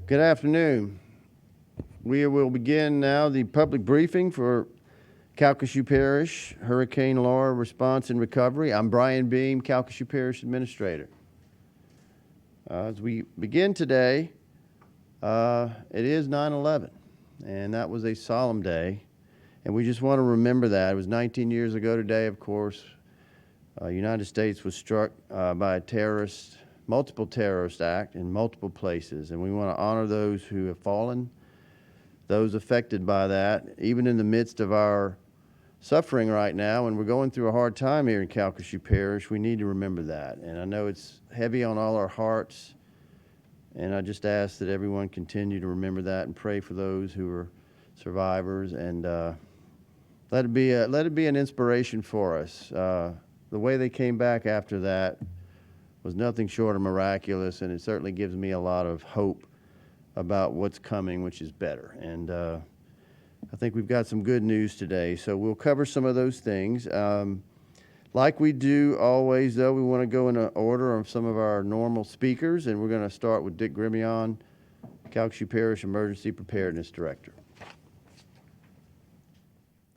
Good afternoon. We will begin now the public briefing for Calcu Parish Hurricane Laura Response and Recovery. I'm Brian Beam, Calcu Parish Administrator. As we begin today, it is 9/11, and that was a solemn day, and we just want to remember that. It was 19 years ago today, of course. United States was struck by a multiple terrorist act in multiple places, and we want to honor those who have fallen, those affected by that, even in the midst of our suffering right now, and we're going through a hard time here in Calcu Parish. We need to remember that, and I know it's heavy on all our hearts, and I just ask that everyone continue to remember that and pray for those who are survivors, and let it be an inspiration for us. The way they came back after that was nothing short of miraculous, and it certainly gives me a lot of hope about what's coming, which is better. And I think we've got some good news today, so we'll cover some of those things. Like we do always, though, we want to go in order of some of our normal speakers, and we're going to start with Dick Grimion, Calcu Parish Emergency Preparedness Director.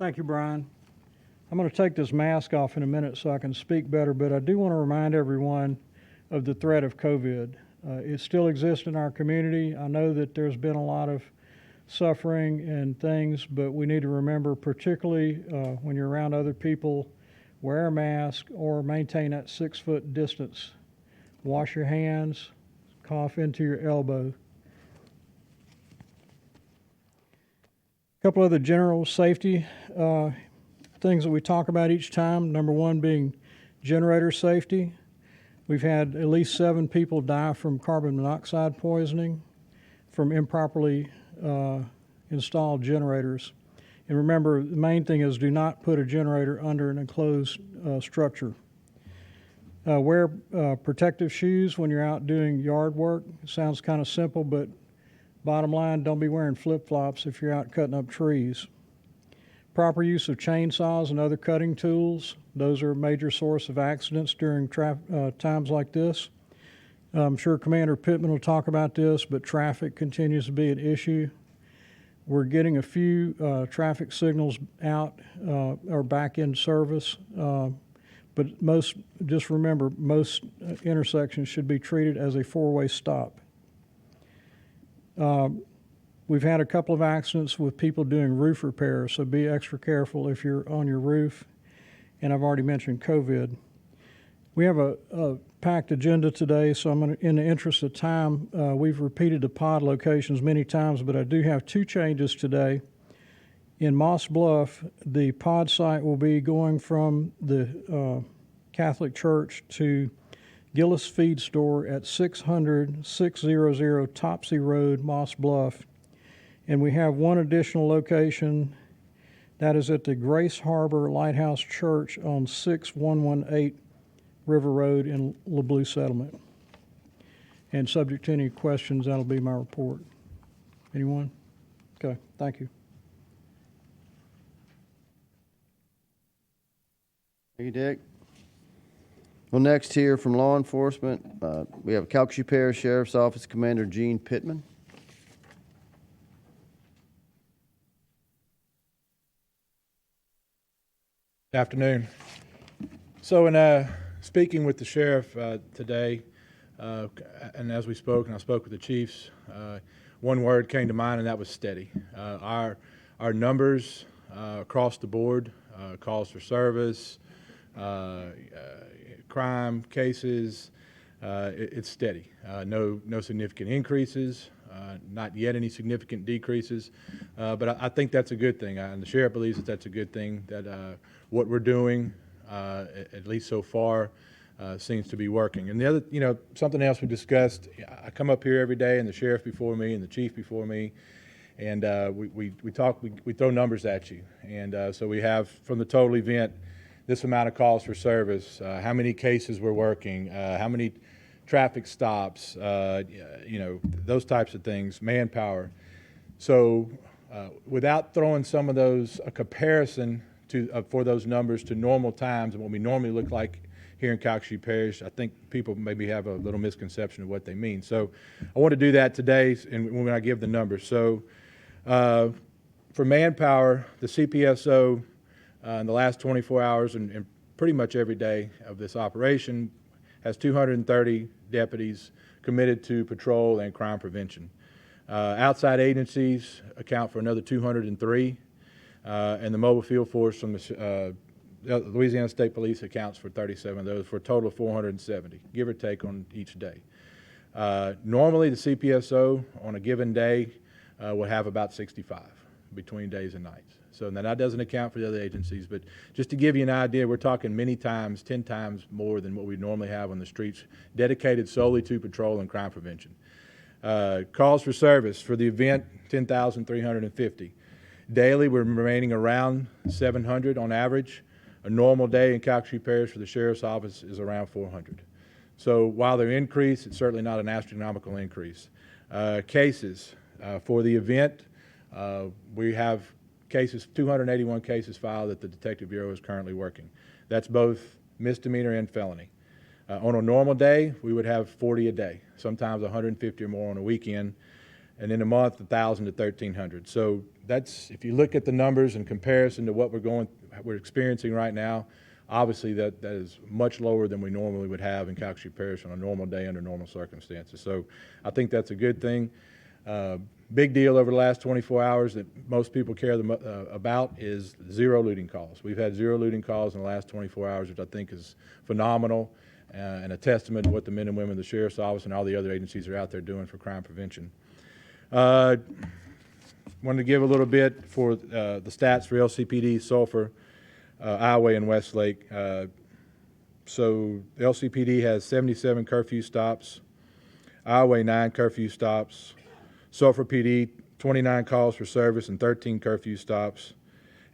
Thank you, Brian. I'm going to take this mask off in a minute so I can speak better, but I do want to remind everyone of the threat of COVID. It still exists in our community. I know that there's been a lot of suffering and things, but we need to remember, particularly when you're around other people, wear a mask or maintain that 6-foot distance. Wash your hands, cough into your elbow. A couple other general safety things that we talk about each time. Number one being generator safety. We've had at least 7 people die from carbon monoxide poisoning from improperly installed generators. And remember, the main thing is do not put a generator under an enclosed structure. Wear protective shoes when you're out doing yard work. It sounds kind of simple, but bottom line, don't be wearing flip-flops if you're out cutting up trees. Proper use of chainsaws and other cutting tools. Those are a major source of accidents during times like this. I'm sure Commander Pittman will talk about this, but traffic continues to be an issue. We're getting a few traffic signals out or back in service, but just remember, most intersections should be treated as a 4-way stop. We've had a couple of accidents with people doing roof repairs, so be extra careful if you're on your roof. And I've already mentioned COVID. We have a packed agenda today, so in the interest of time, we've repeated the pod locations many times, but I do have 2 changes today. In Moss Bluff, the pod site will be going from the Catholic Church to Gillis Feed Store at 600 Topsy Road, Moss Bluff. And we have one additional location that is at the Grace Harbor Lighthouse Church on 6118 River Road in LeBlue Settlement. And subject to any questions, that'll be my report. Anyone? Okay, thank you. Thank you, Dick. Well, next here from law enforcement, we have Calcu Parish Sheriff's Office Commander Gene Pittman. Afternoon. So in speaking with the sheriff today, and as we spoke, and I spoke with the chiefs, one word came to mind, and that was steady. Our numbers across the board, calls for service, crime cases, it's steady. No significant increases, not yet any significant decreases, but I think that's a good thing, and the sheriff believes that that's a good thing, that what we're doing, at least so far, seems to be working. And the other, something else we discussed, I come up here every day, and the sheriff before me and the chief before me, and we throw numbers at you. And so we have, from the total event, this amount of calls for service, how many cases we're working, how many traffic stops, those types of things, manpower. So without throwing some of those, a comparison for those numbers to normal times and what we normally look like here in Calcu Parish. I think people maybe have a little misconception of what they mean. So I want to do that today and when I give the numbers. So for manpower, the CPSO in the last 24 hours and pretty much every day of this operation has 230 deputies committed to patrol and crime prevention. Outside agencies account for another 203, and the mobile field force from the Louisiana State Police accounts for 37 of those, for a total of 470, give or take on each day. Normally, the CPSO on a given day will have about 65 between days and nights. So now that doesn't account for the other agencies, but just to give you an idea, we're talking many times, 10 times more than what we normally have on the streets, dedicated solely to patrol and crime prevention. Calls for service for the event, 10,350. Daily, we're remaining around 700 on average. A normal day in Calcu Parish for the Sheriff's Office is around 400. So while they're increased, it's certainly not an astronomical increase. Cases for the event, we have cases, 281 cases filed that the Detective Bureau is currently working. That's both misdemeanor and felony. On a normal day, we would have 40 a day, sometimes 150 or more on a weekend, and in a month, 1,000 to 1,300. So that's, if you look at the numbers in comparison to what we're experiencing right now, obviously that is much lower than we normally would have in Calcu Parish on a normal day under normal circumstances. So I think that's a good thing. Big deal over the last 24 hours that most people care about is 0 looting calls. We've had 0 looting calls in the last 24 hours, which I think is phenomenal and a testament to what the men and women of the Sheriff's Office and all the other agencies are out there doing for crime prevention. Wanted to give a little bit for the stats for LCPD, Sulphur, Iowa, and Westlake. So the LCPD has 77 curfew stops, Iowa 9 curfew stops, Sulphur PD 29 calls for service and 13 curfew stops,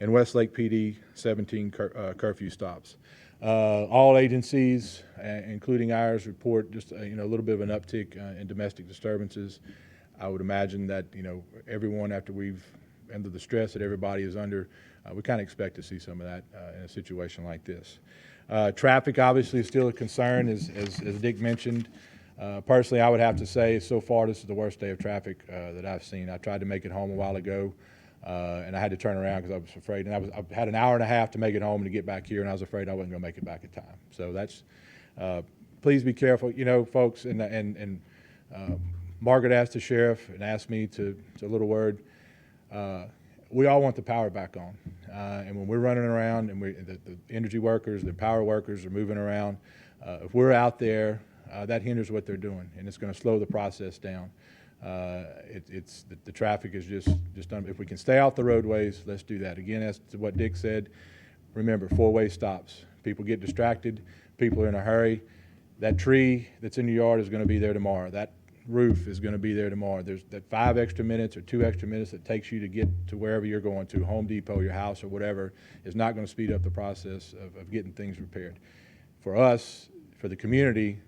and Westlake PD 17 curfew stops. All agencies, including ours, report just a little bit of an uptick in domestic disturbances. I would imagine that everyone, after we've ended the stress that everybody is under, we kind of expect to see some of that in a situation like this. Traffic obviously is still a concern, as Dick mentioned. Personally, I would have to say so far this is the worst day of traffic that I've seen. I tried to make it home a while ago, and I had to turn around because I was afraid. And I had an hour and a half to make it home and to get back here, and I was afraid I wasn't going to make it back in time. So that's please be careful, folks. And Margaret asked the sheriff and asked me to a little word. We all want the power back on, and when we're running around and the energy workers, the power workers are moving around, if we're out there, that hinders what they're doing, and it's going to slow the process down. The traffic is just if we can stay off the roadways, let's do that. Again, as to what Dick said, remember 4-way stops. People get distracted. People are in a hurry. That tree that's in your yard is going to be there tomorrow. That roof is going to be there tomorrow. There's that 5 extra minutes or 2 extra minutes that takes you to get to wherever you're going to, Home Depot, your house, or whatever, is not going to speed up the process of getting things repaired. For us, for the community,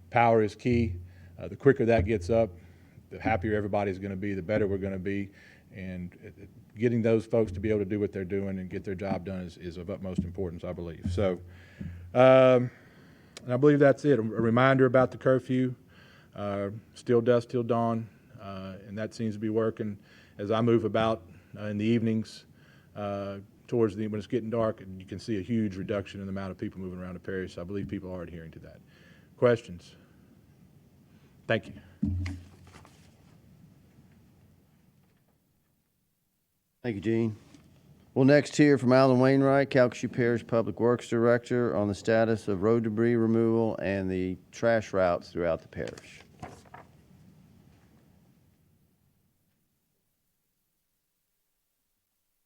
power is key. The quicker that gets up, the happier everybody's going to be, the better we're going to be. And getting those folks to be able to do what they're doing and get their job done is of utmost importance, I believe. So, and I believe that's it. A reminder about the curfew, still dusk till dawn, and that seems to be working. As I move about in the evenings, towards when it's getting dark, and you can see a huge reduction in the amount of people moving around the parish. So I believe people are adhering to that. Questions? Thank you. Thank you, Gene. We'll next hear from Alan Wainwright, Calcu Parish Public Works Director, on the status of road debris removal and the trash routes throughout the parish.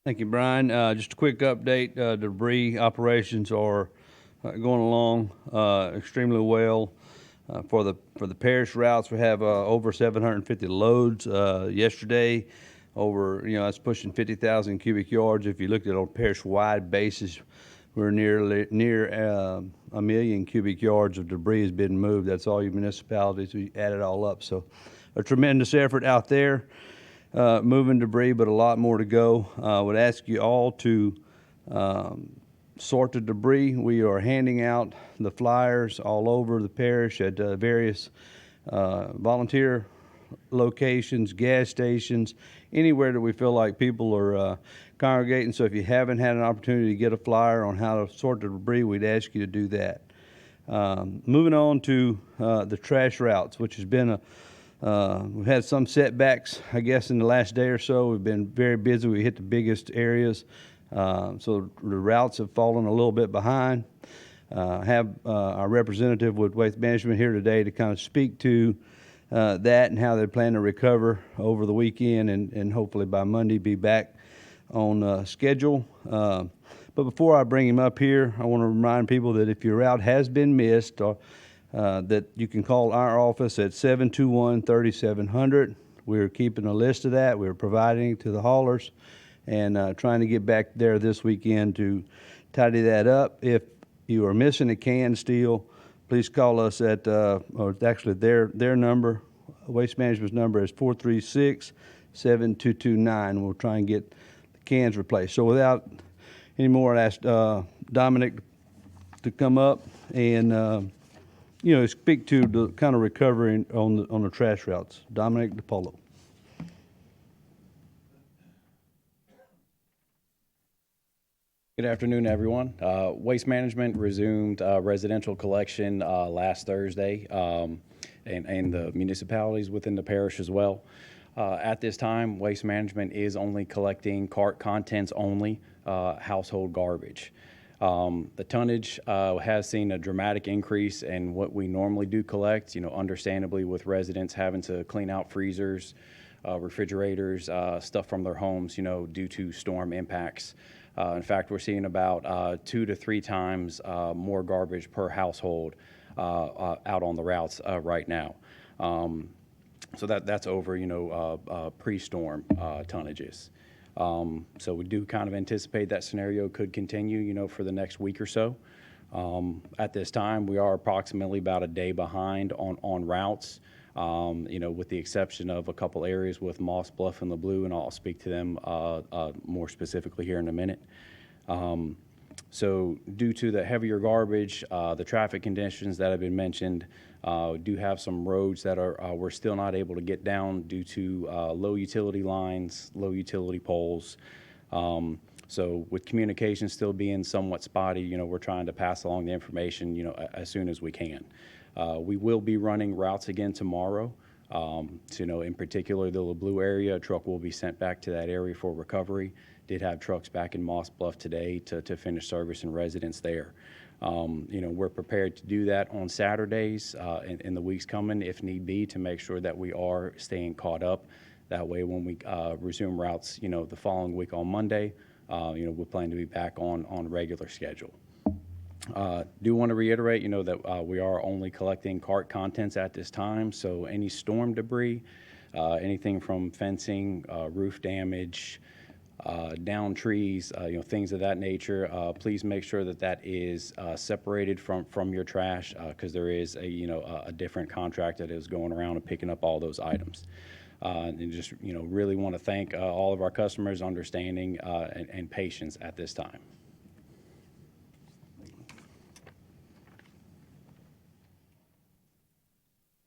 Thank you, Brian. Just a quick update. Debris operations are going along extremely well. For the parish routes, we have over 750 loads yesterday. That's pushing 50,000 cubic yards. If you looked at it on a parish-wide basis, we're near 1 million cubic yards of debris has been moved. That's all your municipalities. We add it all up. So a tremendous effort out there moving debris, but a lot more to go. I would ask you all to sort the debris. We are handing out the flyers all over the parish at various volunteer locations, gas stations, anywhere that we feel like people are congregating. So if you haven't had an opportunity to get a flyer on how to sort the debris, we'd ask you to do that. Moving on to the trash routes, which has been we've had some setbacks, I guess, in the last day or so. We've been very busy. We hit the biggest areas. So the routes have fallen a little bit behind. Have our representative with Waste Management here today to kind of speak to that and how they plan to recover over the weekend and hopefully by Monday be back on schedule. But before I bring him up here, I want to remind people that if your route has been missed, or that you can call our office at 721-3700. We're keeping a list of that. We're providing it to the haulers and trying to get back there this weekend to tidy that up. If you are missing a can still, please call us at, or actually their number, Waste Management's number is 436-7229. We'll try and get the cans replaced. So without any more, I'd ask Dominic to come up and speak to the kind of recovery on the trash routes. Dominic DiPolo. Good afternoon, everyone. Waste Management resumed residential collection last Thursday, and the municipalities within the parish as well. At this time, Waste Management is only collecting cart contents only, household garbage. The tonnage has seen a dramatic increase in what we normally do collect, understandably with residents having to clean out freezers, refrigerators, stuff from their homes, due to storm impacts. In fact, we're seeing about 2 to 3 times more garbage per household out on the routes right now. So that's over, pre-storm tonnages. So we do kind of anticipate that scenario could continue, for the next week or so. At this time, we are approximately about a day behind on routes, with the exception of a couple areas with Moss Bluff and the Blue, and I'll speak to them more specifically here in a minute. So due to the heavier garbage, the traffic conditions that have been mentioned, do have some roads that we're still not able to get down due to low utility lines, low utility poles. So with communication still being somewhat spotty, we're trying to pass along the information, as soon as we can. We will be running routes again tomorrow. So, in particular, the Blue area, a truck will be sent back to that area for recovery. Did have trucks back in Moss Bluff today to finish service and residents there. We're prepared to do that on Saturdays in the weeks coming, if need be, to make sure that we are staying caught up. That way, when we resume routes, the following week on Monday, we plan to be back on regular schedule. Do want to reiterate, that we are only collecting cart contents at this time. So any storm debris, anything from fencing, roof damage, down trees, things of that nature, please make sure that is separated from your trash, because there is a different contract that is going around and picking up all those items. And just really want to thank all of our customers' understanding and patience at this time.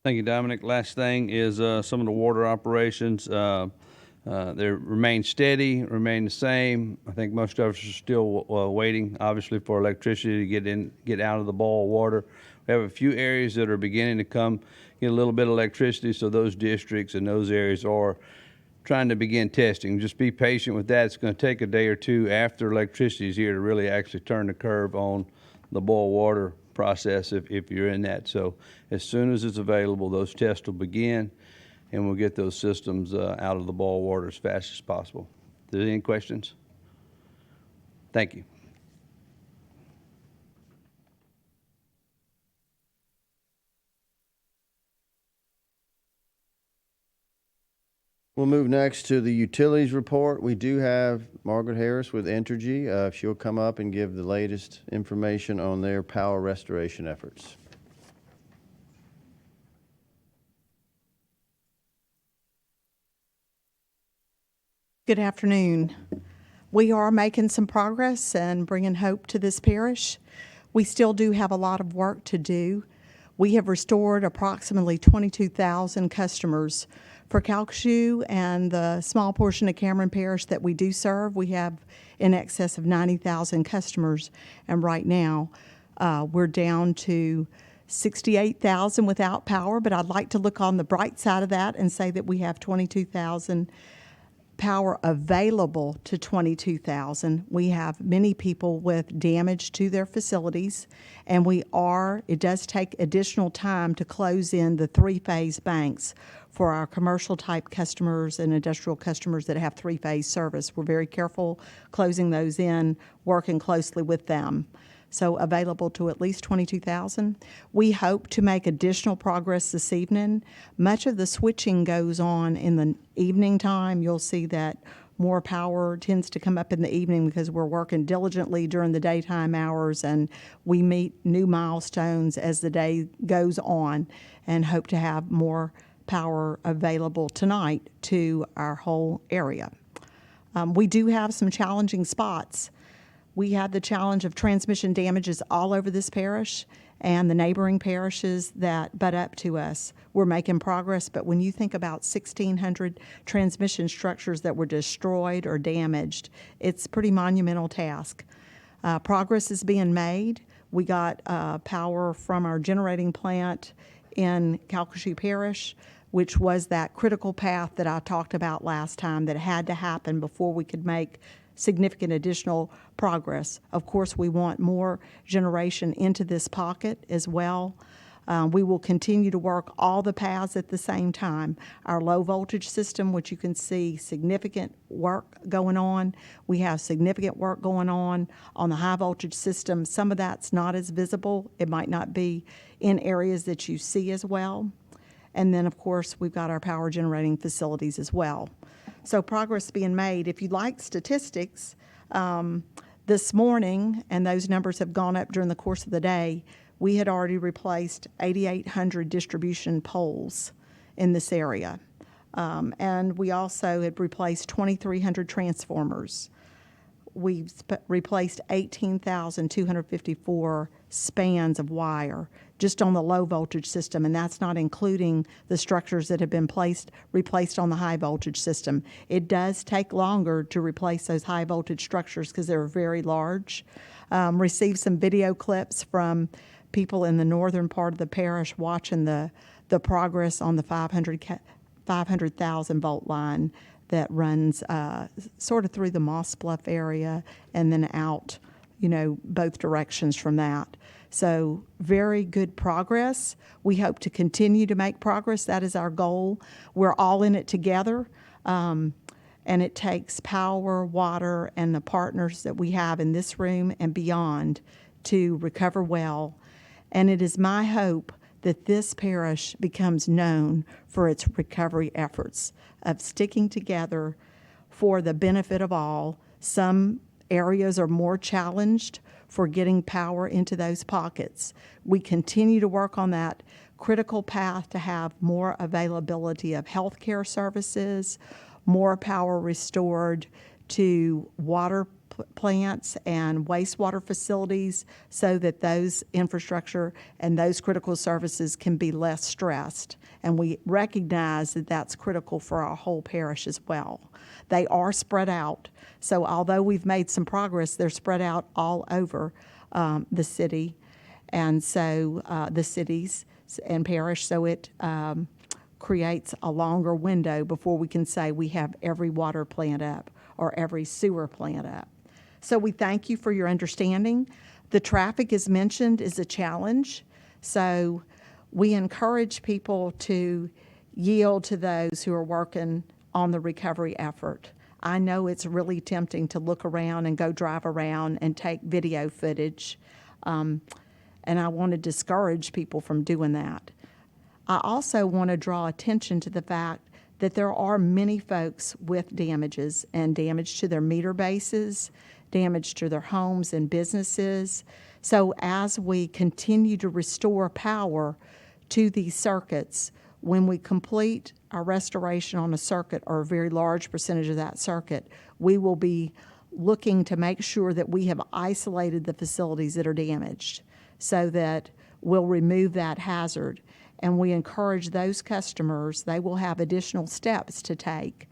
Thank you, Dominic. Last thing is some of the water operations. They remain steady, remain the same. I think most of us are still waiting, obviously, for electricity to get out of the boil water. We have a few areas that are beginning to get a little bit of electricity, so those districts and those areas are trying to begin testing. Just be patient with that. It's going to take a day or two after electricity is here to really actually turn the curve on the boil water process if you're in that. So as soon as it's available, those tests will begin, and we'll get those systems out of the boil water as fast as possible. Are there any questions? Thank you. We'll move next to the utilities report. We do have Margaret Harris with Entergy. If she'll come up and give the latest information on their power restoration efforts. Good afternoon. We are making some progress and bringing hope to this parish. We still do have a lot of work to do. We have restored approximately 22,000 customers. For Calcu and the small portion of Cameron Parish that we do serve, we have in excess of 90,000 customers. And right now, we're down to 68,000 without power, but I'd like to look on the bright side of that and say that we have 22,000 power available to 22,000. We have many people with damage to their facilities, and it does take additional time to close in the three-phase banks for our commercial type customers and industrial customers that have three-phase service. We're very careful closing those in, working closely with them. So available to at least 22,000. We hope to make additional progress this evening. Much of the switching goes on in the evening time. You'll see that more power tends to come up in the evening because we're working diligently during the daytime hours, and we meet new milestones as the day goes on and hope to have more power available tonight to our whole area. We do have some challenging spots. We had the challenge of transmission damages all over this parish and the neighboring parishes that butt up to us. We're making progress, but when you think about 1,600 transmission structures that were destroyed or damaged, it's a pretty monumental task. Progress is being made. We got power from our generating plant in Calcu Parish, which was that critical path that I talked about last time that had to happen before we could make significant additional progress. Of course, we want more generation into this pocket as well. We will continue to work all the paths at the same time. Our low voltage system, which you can see significant work going on. We have significant work going on the high voltage system. Some of that's not as visible. It might not be in areas that you see as well. And then, of course, we've got our power generating facilities as well. So progress being made. If you like statistics, this morning, and those numbers have gone up during the course of the day, we had already replaced 8,800 distribution poles in this area. And we also had replaced 2,300 transformers. We've replaced 18,254 spans of wire just on the low voltage system, and that's not including the structures that have been replaced on the high voltage system. It does take longer to replace those high voltage structures because they're very large. Received some video clips from people in the northern part of the parish watching the progress on the 500,000 volt line that runs sort of through the Moss Bluff area and then out, both directions from that. So very good progress. We hope to continue to make progress. That is our goal. We're all in it together, and it takes power, water, and the partners that we have in this room and beyond to recover well. And it is my hope that this parish becomes known for its recovery efforts of sticking together for the benefit of all. Some areas are more challenged for getting power into those pockets. We continue to work on that critical path to have more availability of healthcare services, more power restored to water plants and wastewater facilities so that those infrastructure and those critical services can be less stressed. And we recognize that that's critical for our whole parish as well. They are spread out. So although we've made some progress, they're spread out all over the city. And so the cities and parish, so it creates a longer window before we can say we have every water plant up or every sewer plant up. So we thank you for your understanding. The traffic, as mentioned, is a challenge. So we encourage people to yield to those who are working on the recovery effort. I know it's really tempting to look around and go drive around and take video footage, and I want to discourage people from doing that. I also want to draw attention to the fact that there are many folks with damages and damage to their meter bases, damage to their homes and businesses. So as we continue to restore power to these circuits, when we complete our restoration on a circuit or a very large percentage of that circuit, we will be looking to make sure that we have isolated the facilities that are damaged so that we'll remove that hazard. And we encourage those customers, they will have additional steps to take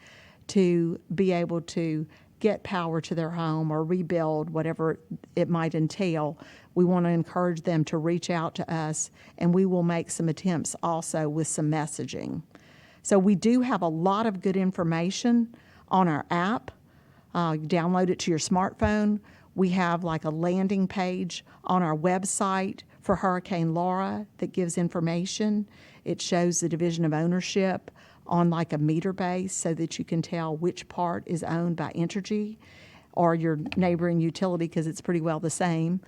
to be able to get power to their home or rebuild, whatever it might entail. We want to encourage them to reach out to us, and we will make some attempts also with some messaging. So we do have a lot of good information on our app. You download it to your smartphone. We have like a landing page on our website for Hurricane Laura that gives information. It shows the division of ownership on like a meter base so that you can tell which part is owned by Entergy or your neighboring utility, because it's pretty well the same,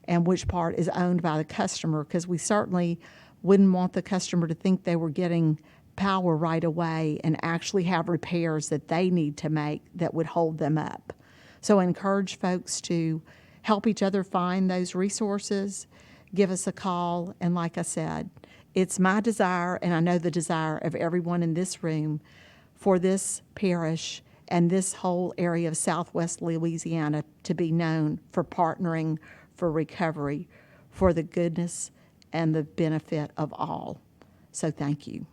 and which part is owned by the customer, because we certainly wouldn't want the customer to think they were getting power right away and actually have repairs that they need to make that would hold them up. So I encourage folks to help each other find those resources, give us a call, and like I said, it's my desire, and I know the desire of everyone in this room, for this parish and this whole area of Southwest Louisiana to be known for partnering for recovery, for the goodness and the benefit of all. So thank you.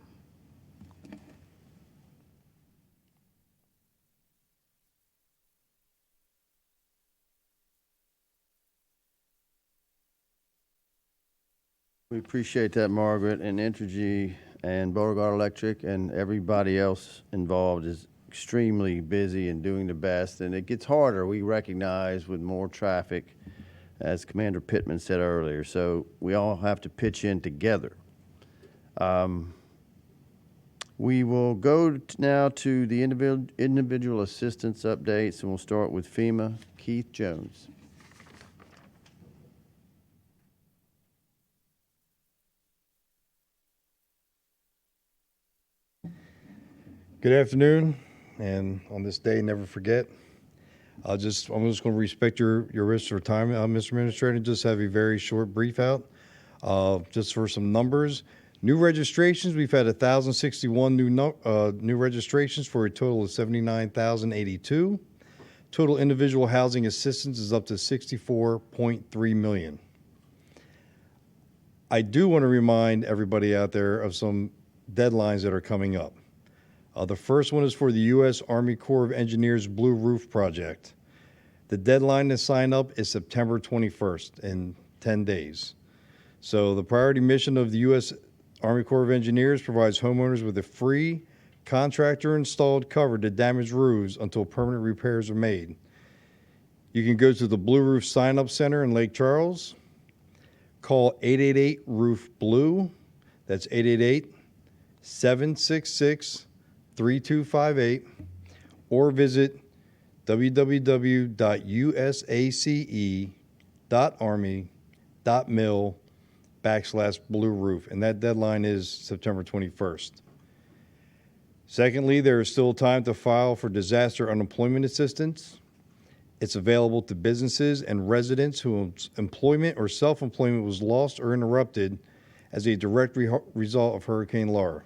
We appreciate that, Margaret, and Entergy and Beauregard Electric and everybody else involved is extremely busy and doing the best, and it gets harder, we recognize, with more traffic, as Commander Pittman said earlier, so we all have to pitch in together. We will go now to the individual assistance updates, and we'll start with FEMA. Keith Jones. Good afternoon, and on this day, never forget. I'm just going to respect your risk of time, Mr. Administrator, and just have a very short brief out. Just for some numbers, new registrations, we've had 1,061 new registrations for a total of 79,082. Total individual housing assistance is up to 64.3 million. I do want to remind everybody out there of some deadlines that are coming up. The first one is for the U.S. Army Corps of Engineers Blue Roof Project. The deadline to sign up is September 21st, in 10 days. So the priority mission of the U.S. Army Corps of Engineers provides homeowners with a free contractor-installed cover to damaged roofs until permanent repairs are made. You can go to the Blue Roof Sign-Up Center in Lake Charles, call 888-ROOF-BLUE, that's 888-766-3258, or visit www.usace.army.mil/Blue Roof, and that deadline is September 21st. Secondly, there is still time to file for disaster unemployment assistance. It's available to businesses and residents whose employment or self-employment was lost or interrupted as a direct result of Hurricane Laura.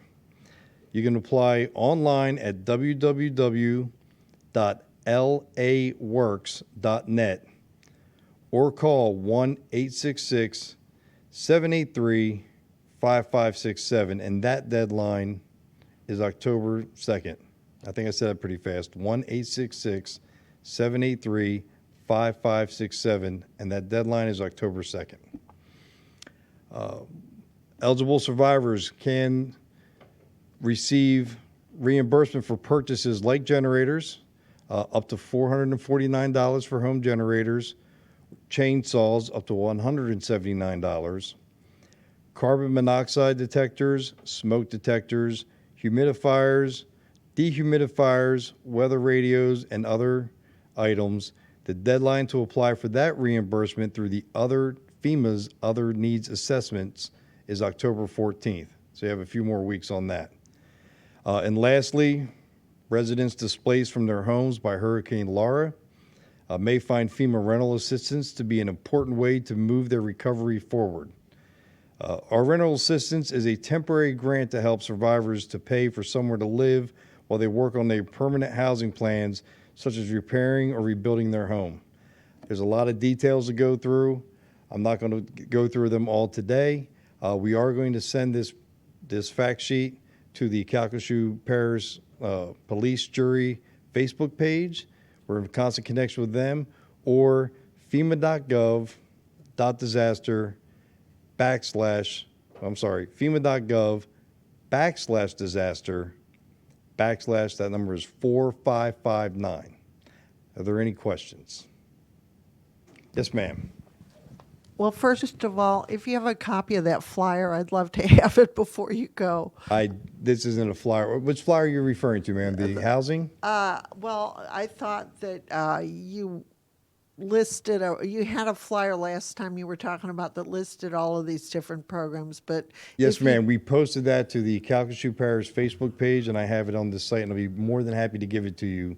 You can apply online at www.laworks.net or call 1-866-783-5567, and that deadline is October 2nd. I think I said that pretty fast. 1-866-783-5567, and that deadline is October 2nd. Eligible survivors can receive reimbursement for purchases like generators, up to $449 for home generators, chainsaws up to $179, carbon monoxide detectors, smoke detectors, humidifiers, dehumidifiers, weather radios, and other items. The deadline to apply for that reimbursement through the FEMA's other needs assessments is October 14th. So you have a few more weeks on that. And lastly, residents displaced from their homes by Hurricane Laura may find FEMA rental assistance to be an important way to move their recovery forward. Our rental assistance is a temporary grant to help survivors to pay for somewhere to live while they work on their permanent housing plans such as repairing or rebuilding their home. There's a lot of details to go through. I'm not going to go through them all today. We are going to send this fact sheet to the Calcu Parish Police Jury Facebook page. We're in constant connection with them, or FEMA.gov/disaster / that number is 4559. Are there any questions? Yes, ma'am. Well, first of all, if you have a copy of that flyer, I'd love to have it before you go. This isn't a flyer. Which flyer are you referring to, ma'am? The housing? Well, I thought that you listed, you had a flyer last time you were talking about that listed all of these different programs, but. Yes, if you- ma'am. We posted that to the Calcu Parish Facebook page, and I have it on the site, and I'll be more than happy to give it to you.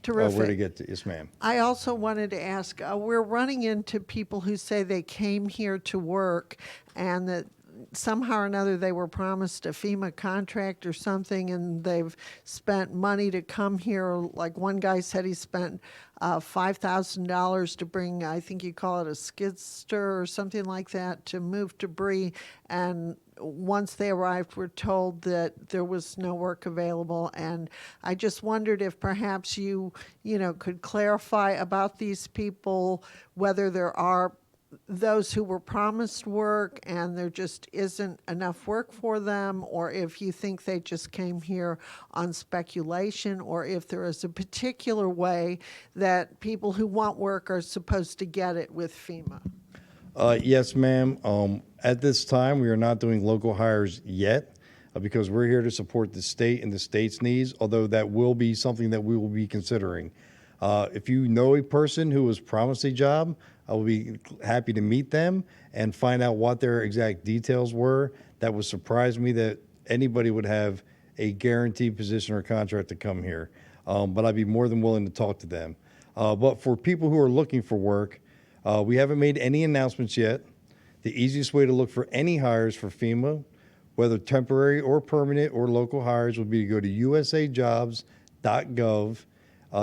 Where to Terrific. get to. Yes, ma'am. I also wanted to ask, we're running into people who say they came here to work and that somehow or another they were promised a FEMA contract or something and they've spent money to come here. Like one guy said he spent $5,000 to bring, I think you call it a skid steer or something like that, to move debris. And once they arrived, were told that there was no work available. And I just wondered if perhaps you could clarify about these people, whether there are those who were promised work and there just isn't enough work for them, or if you think they just came here on speculation, or if there is a particular way that people who want work are supposed to get it with FEMA. Yes, ma'am. At this time, we are not doing local hires yet because we're here to support the state and the state's needs, although that will be something that we will be considering. If you know a person who was promised a job, I will be happy to meet them and find out what their exact details were. That would surprise me that anybody would have a guaranteed position or contract to come here. But I'd be more than willing to talk to them. But for people who are looking for work, we haven't made any announcements yet. The easiest way to look for any hires for FEMA, whether temporary or permanent or local hires, would be to go to usajobs.gov.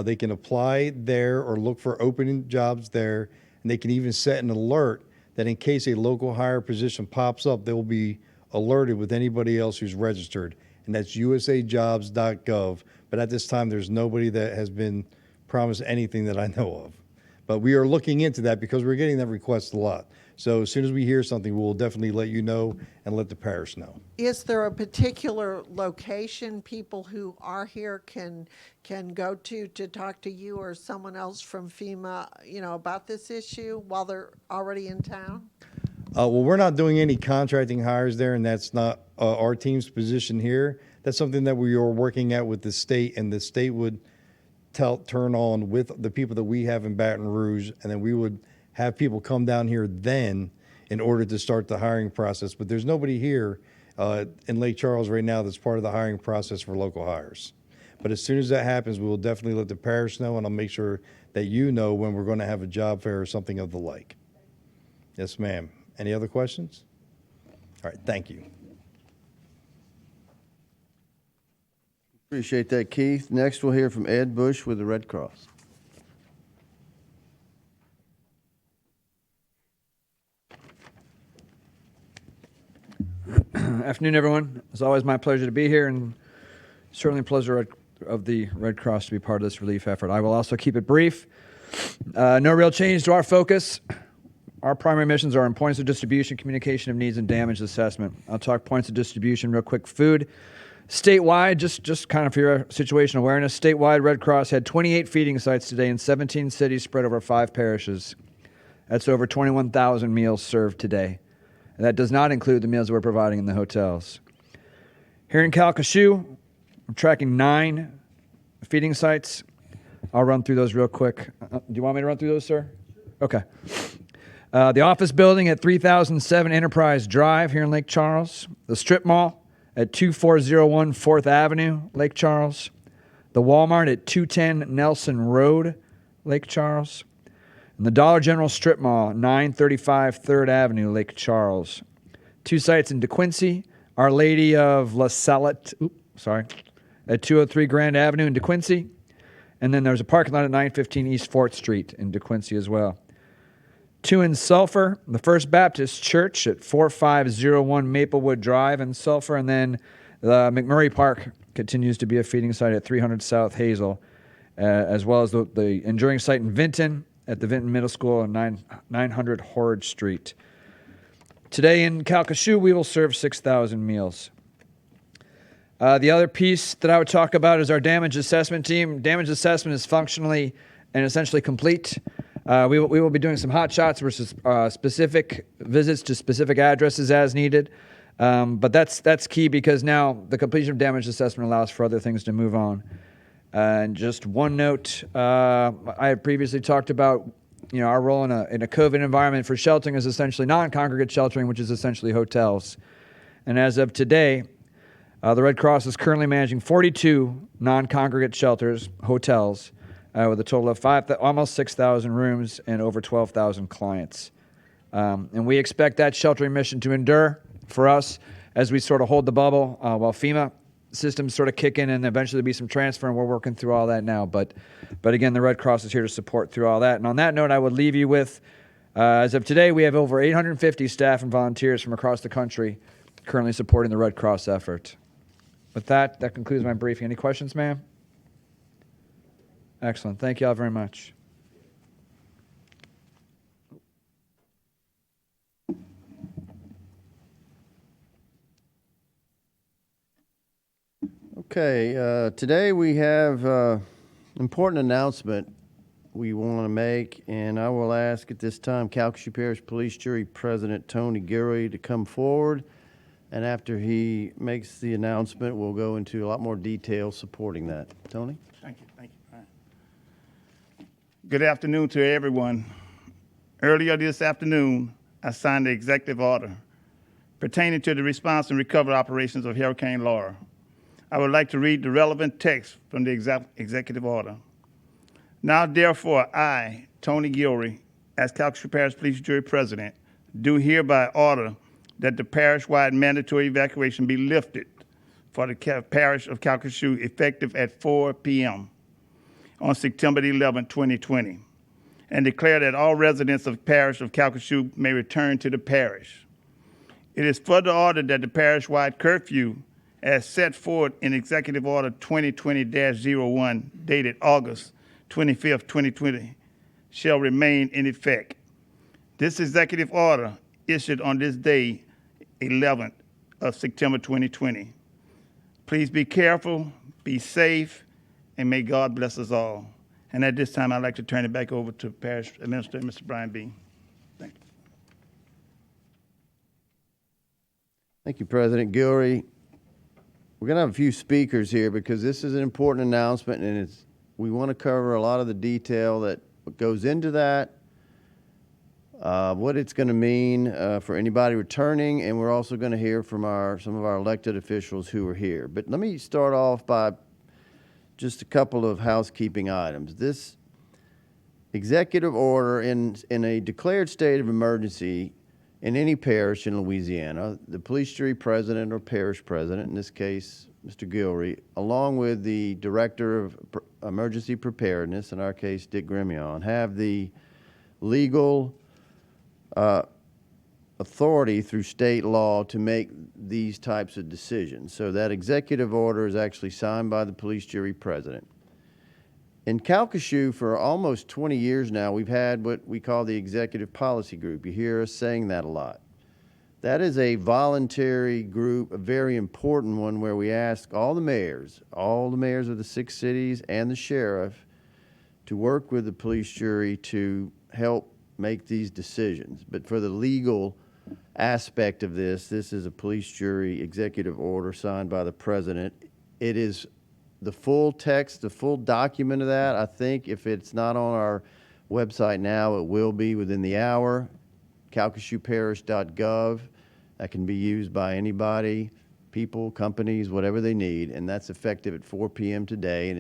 They can apply there or look for opening jobs there, and they can even set an alert that in case a local hire position pops up, they will be alerted with anybody else who's registered, and that's usajobs.gov. But at this time, there's nobody that has been promised anything that I know of. But we are looking into that because we're getting that request a lot. So as soon as we hear something, we'll definitely let you know and let the parish know. Is there a particular location people who are here can go to talk to you or someone else from FEMA, about this issue while they're already in town? Well, we're not doing any contracting hires there, and that's not our team's position here. That's something that we are working at with the state, and the state would turn on with the people that we have in Baton Rouge, and then we would have people come down here then in order to start the hiring process. But there's nobody here in Lake Charles right now that's part of the hiring process for local hires. But as soon as that happens, we will definitely let the parish know, and I'll make sure that you know when we're going to have a job fair or something of the like. Yes, ma'am. Any other questions? All right, thank you. Appreciate that, Keith. Next, we'll hear from Ed Bush with the Red Cross. Afternoon, everyone. It's always my pleasure to be here, and certainly a pleasure of the Red Cross to be part of this relief effort. I will also keep it brief. No real change to our focus. Our primary missions are in points of distribution, communication of needs, and damage assessment. I'll talk points of distribution real quick. Food. Statewide, just kind of for your situation awareness, statewide, Red Cross had 28 feeding sites today in 17 cities spread over 5 parishes. That's over 21,000 meals served today. And that does not include the meals we're providing in the hotels. Here in Calcu, I'm tracking 9 feeding sites. I'll run through those real quick. Do you want me to run through those, sir? Okay. The office building at 3007 Enterprise Drive here in Lake Charles. The strip mall at 2401 4th Avenue, Lake Charles. The Walmart at 210 Nelson Road, Lake Charles. And the Dollar General Strip Mall, 935 3rd Avenue, Lake Charles. 2 sites in DeQuincy, Our Lady of La Salette, at 203 Grand Avenue in DeQuincy, And then there's a parking lot at 915 East 4th Street in DeQuincy as well. 2 in Sulphur, the First Baptist Church at 4501 Maplewood Drive in Sulphur. And then the McMurray Park continues to be a feeding site at 300 South Hazel, as well as the enduring site in Vinton at the Vinton Middle School and 900 Horridge Street. Today in Calcasieu, we will serve 6,000 meals. The other piece that I would talk about is our damage assessment team. Damage assessment is functionally and essentially complete. We will be doing some hot shots versus specific visits to specific addresses as needed. But that's key because now the completion of damage assessment allows for other things to move on. And just one note, I had previously talked about our role in a COVID environment for sheltering is essentially non-congregate sheltering, which is essentially hotels. And as of today, the Red Cross is currently managing 42 non-congregate shelters, hotels, with a total of almost 6,000 rooms and over 12,000 clients. And we expect that sheltering mission to endure for us as we sort of hold the bubble while FEMA systems sort of kick in and eventually there'll be some transfer, and we're working through all that now. But again, the Red Cross is here to support through all that. And on that note, I would leave you with, as of today, we have over 850 staff and volunteers from across the country currently supporting the Red Cross effort. With that concludes my briefing. Any questions, ma'am? Excellent. Thank you all very much. Okay, today we have an important announcement we want to make, and I will ask at this time Calcasieu Parish Police Jury President Tony Gurry to come forward. And after he makes the announcement, we'll go into a lot more detail supporting that. Tony? Thank you. Good afternoon to everyone. Earlier this afternoon, I signed the executive order pertaining to the response and recovery operations of Hurricane Laura. I would like to read the relevant text from the executive order. Now, therefore, I, Tony Gilry, as Calcasieu Parish Police Jury President, do hereby order that the parish-wide mandatory evacuation be lifted for the parish of Calcasieu effective at 4 p.m. on September 11, 2020, and declare that all residents of the parish of Calcasieu may return to the parish. It is further ordered that the parish-wide curfew, as set forth in Executive Order 2020-01, dated August 25, 2020, shall remain in effect. This executive order, issued on this day, 11th of September 2020. Please be careful, be safe, and may God bless us all. And at this time, I'd like to turn it back over to Parish Administrator, Mr. Brian Beam. Thank you. Thank you, President Gilry. We're going to have a few speakers here because this is an important announcement, and we want to cover a lot of the detail that goes into that, what it's going to mean for anybody returning, and we're also going to hear from some of our elected officials who are here. But let me start off by just a couple of housekeeping items. This executive order in a declared state of emergency in any parish in Louisiana, the police jury president or parish president, in this case, Mr. Gilry, along with the director of emergency preparedness, in our case, Dick Grimion, have the legal authority through state law to make these types of decisions. So that executive order is actually signed by the police jury president. In Calcasieu, for almost 20 years now, we've had what we call the executive policy group. You hear us saying that a lot. That is a voluntary group, a very important one, where we ask all the mayors of the 6 cities and the sheriff to work with the police jury to help make these decisions. But for the legal aspect of this is a police jury executive order signed by the president. It is the full text, the full document of that. I think if it's not on our website now, it will be within the hour. calcasiewparish.gov. That can be used by anybody, people, companies, whatever they need, and that's effective at 4 p.m. today. And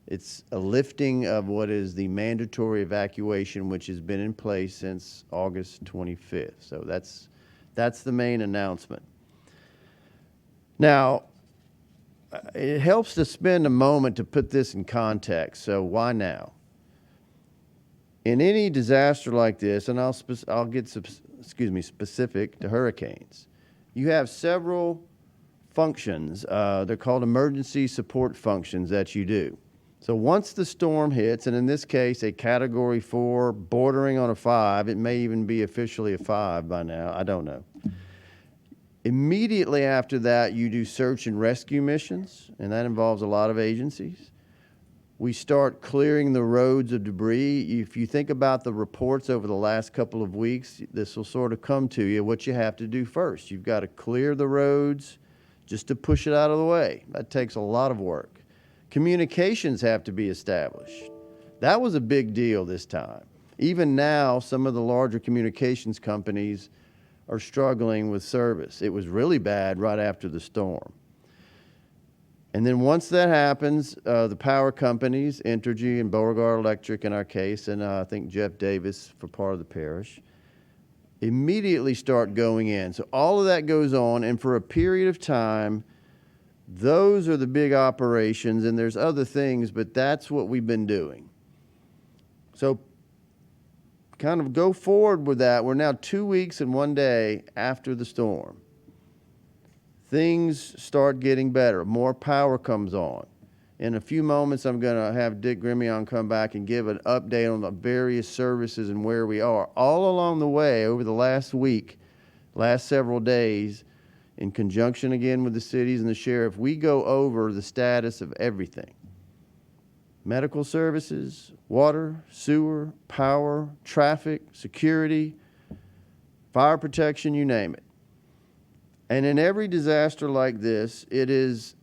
it's a lifting of what is the mandatory evacuation, which has been in place since August 25th. So that's the main announcement. Now, it helps to spend a moment to put this in context. So why now? In any disaster like this, and I'll get specific to hurricanes, you have several functions. They're called emergency support functions that you do. So once the storm hits, and in this case, a Category 4 bordering on a 5, it may even be officially a 5 by now, I don't know. Immediately after that, you do search and rescue missions, and that involves a lot of agencies. We start clearing the roads of debris. If you think about the reports over the last couple of weeks, this will sort of come to you, what you have to do first. You've got to clear the roads just to push it out of the way. That takes a lot of work. Communications have to be established. That was a big deal this time. Even now, some of the larger communications companies are struggling with service. It was really bad right after the storm. And then once that happens, the power companies, Entergy and Beauregard Electric in our case, and I think Jeff Davis for part of the parish, immediately start going in. So all of that goes on, and for a period of time, those are the big operations, and there's other things, but that's what we've been doing. So kind of go forward with that. We're now 2 weeks and 1 day after the storm. Things start getting better. More power comes on. In a few moments, I'm going to have Dick Grimion come back and give an update on the various services and where we are. All along the way, over the last week, last several days, in conjunction again with the cities and the sheriff, we go over the status of everything. Medical services, water, sewer, power, traffic, security, fire protection, you name it. And in every disaster like this, it is,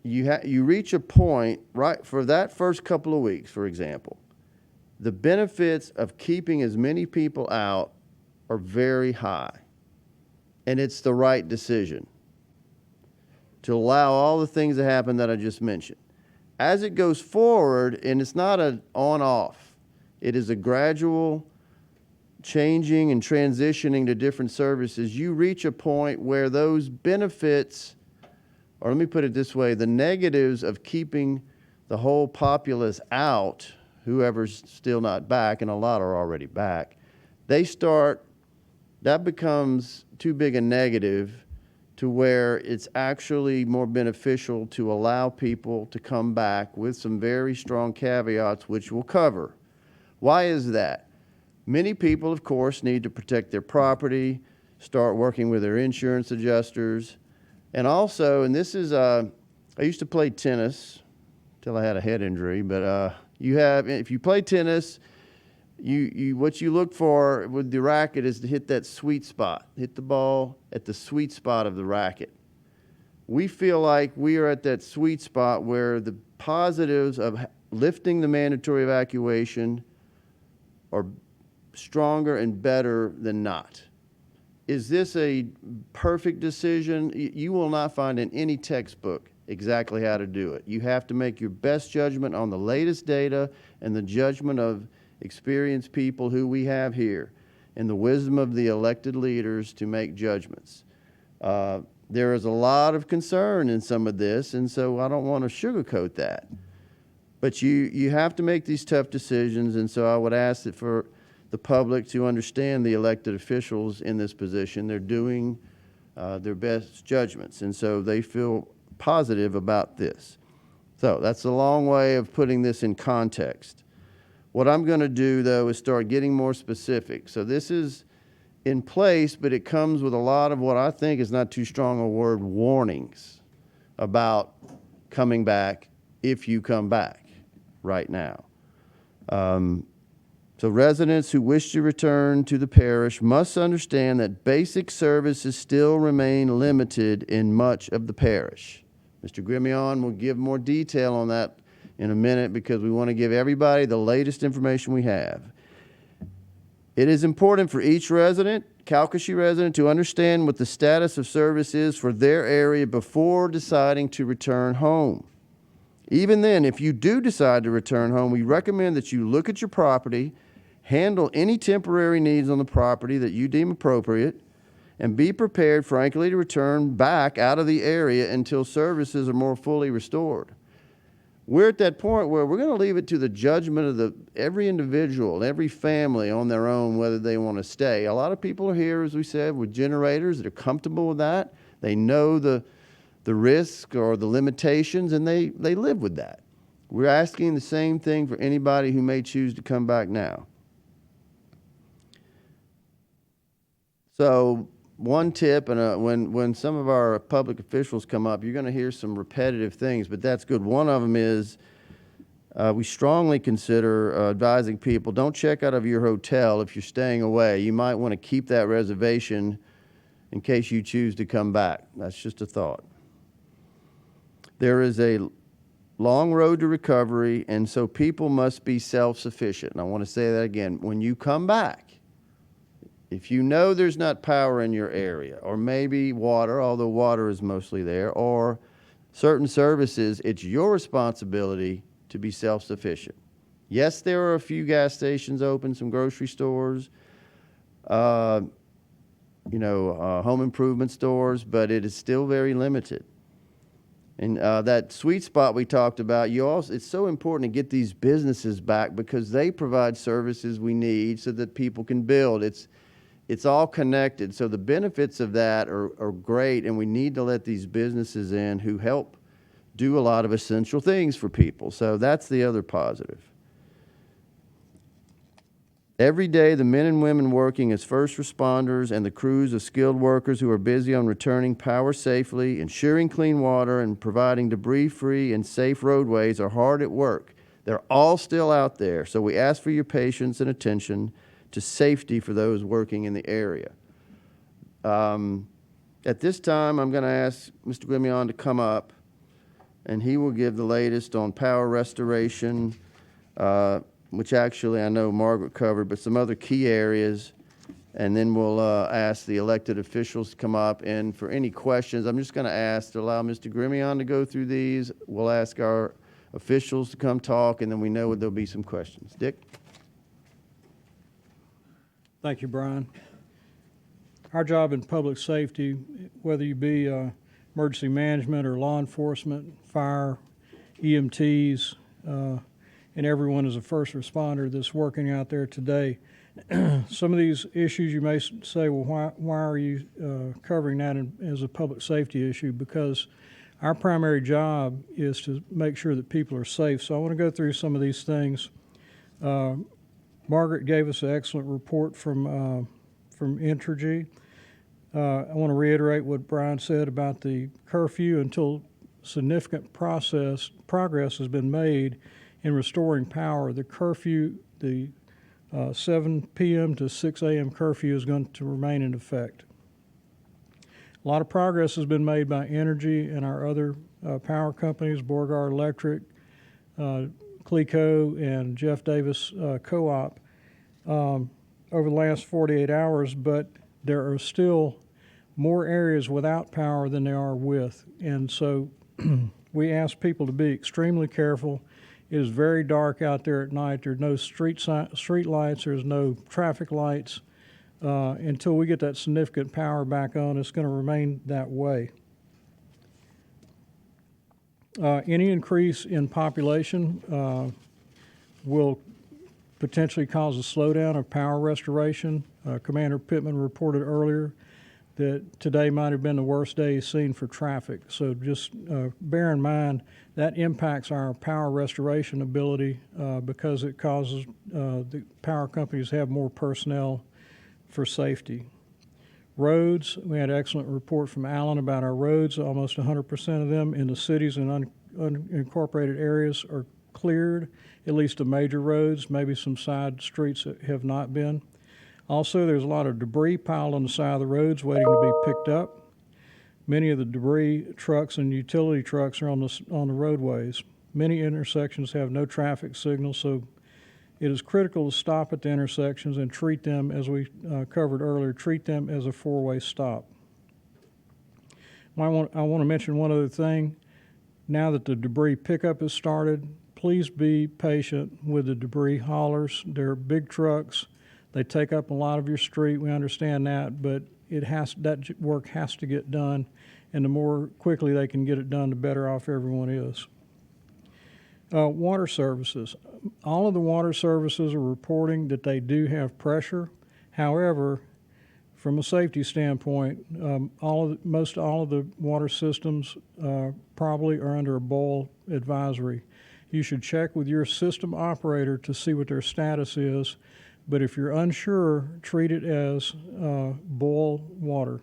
you reach a point, right, for that first couple of weeks, for example, the benefits of keeping as many people out are very high. And it's the right decision to allow all the things that happen that I just mentioned. As it goes forward, and it's not an on-off, it is a gradual changing and transitioning to different services, you reach a point where those benefits, or let me put it this way, the negatives of keeping the whole populace out, whoever's still not back, and a lot are already back, that becomes too big a negative to where it's actually more beneficial to allow people to come back with some very strong caveats, which we'll cover. Why is that? Many people, of course, need to protect their property, start working with their insurance adjusters, and also, and this is, I used to play tennis till I had a head injury, but if you play tennis, what you look for with the racket is to hit that sweet spot, hit the ball at the sweet spot of the racket. We feel like we are at that sweet spot where the positives of lifting the mandatory evacuation are stronger and better than not. Is this a perfect decision? You will not find in any textbook exactly how to do it. You have to make your best judgment on the latest data and the judgment of experienced people who we have here and the wisdom of the elected leaders to make judgments. There is a lot of concern in some of this, and so I don't want to sugarcoat that. But you have to make these tough decisions, and so I would ask that for the public to understand the elected officials in this position. They're doing their best judgments, and so they feel positive about this. So that's a long way of putting this in context. What I'm going to do, though, is start getting more specific. So this is in place, but it comes with a lot of what I think is not too strong a word, warnings about coming back if you come back right now. So residents who wish to return to the parish must understand that basic services still remain limited in much of the parish. Mr. Grimion will give more detail on that in a minute because we want to give everybody the latest information we have. It is important for each resident, Calcasieu resident, to understand what the status of service is for their area before deciding to return home. Even then, if you do decide to return home, we recommend that you look at your property, handle any temporary needs on the property that you deem appropriate, and be prepared, frankly, to return back out of the area until services are more fully restored. We're at that point where we're going to leave it to the judgment of every individual, every family on their own, whether they want to stay. A lot of people are here, as we said, with generators that are comfortable with that. They know the risk or the limitations, and they live with that. We're asking the same thing for anybody who may choose to come back now. So one tip, and when some of our public officials come up, you're going to hear some repetitive things, but that's good. One of them is we strongly consider advising people, don't check out of your hotel if you're staying away. You might want to keep that reservation in case you choose to come back. That's just a thought. There is a long road to recovery, and so people must be self-sufficient. And I want to say that again. When you come back, if you know there's not power in your area, or maybe water, although water is mostly there, or certain services, it's your responsibility to be self-sufficient. Yes, there are a few gas stations open, some grocery stores, home improvement stores, but it is still very limited. And that sweet spot we talked about, it's so important to get these businesses back because they provide services we need so that people can build. It's all connected. So the benefits of that are great, and we need to let these businesses in who help do a lot of essential things for people. So that's the other positive. Every day, the men and women working as first responders and the crews of skilled workers who are busy on returning power safely, ensuring clean water, and providing debris-free and safe roadways are hard at work. They're all still out there, so we ask for your patience and attention to safety for those working in the area. At this time, I'm going to ask Mr. Grimion to come up, and he will give the latest on power restoration, which actually I know Margaret covered, but some other key areas. And then we'll ask the elected officials to come up. And for any questions, I'm just going to allow Mr. Grimion to go through these. We'll ask our officials to come talk, and then we know there'll be some questions. Dick? Thank you, Brian. Our job in public safety, whether you be emergency management or law enforcement, fire, EMTs, and everyone is a first responder that's working out there today. Some of these issues you may say, well, why are you covering that as a public safety issue? Because our primary job is to make sure that people are safe. So I want to go through some of these things. Margaret gave us an excellent report from Entergy. I want to reiterate what Brian said about the curfew. Until significant progress has been made in restoring power, the curfew, the 7 p.m. to 6 a.m. curfew is going to remain in effect. A lot of progress has been made by Entergy and our other power companies, Borgard Electric, Clico, and Jeff Davis Co-op over the last 48 hours, but there are still more areas without power than there are with. And so we ask people to be extremely careful. It is very dark out there at night. There's no street lights. There's no traffic lights. Until we get that significant power back on, it's going to remain that way. Any increase in population will potentially cause a slowdown of power restoration. Commander Pittman reported earlier that today might have been the worst day he's seen for traffic. So just bear in mind that impacts our power restoration ability because it causes the power companies to have more personnel for safety. Roads, we had an excellent report from Alan about our roads. Almost 100% of them in the cities and unincorporated areas are cleared, at least the major roads, maybe some side streets that have not been. Also, there's a lot of debris piled on the side of the roads waiting to be picked up. Many of the debris trucks and utility trucks are on the roadways. Many intersections have no traffic signals, so it is critical to stop at the intersections and treat them, as we covered earlier, treat them as a four-way stop. I want to mention one other thing. Now that the debris pickup has started, please be patient with the debris haulers. They're big trucks. They take up a lot of your street. We understand that, but work has to get done, and the more quickly they can get it done, the better off everyone is. Water services. All of the water services are reporting that they do have pressure. However, from a safety standpoint, most all of the water systems probably are under a boil advisory. You should check with your system operator to see what their status is, but if you're unsure, treat it as boil water.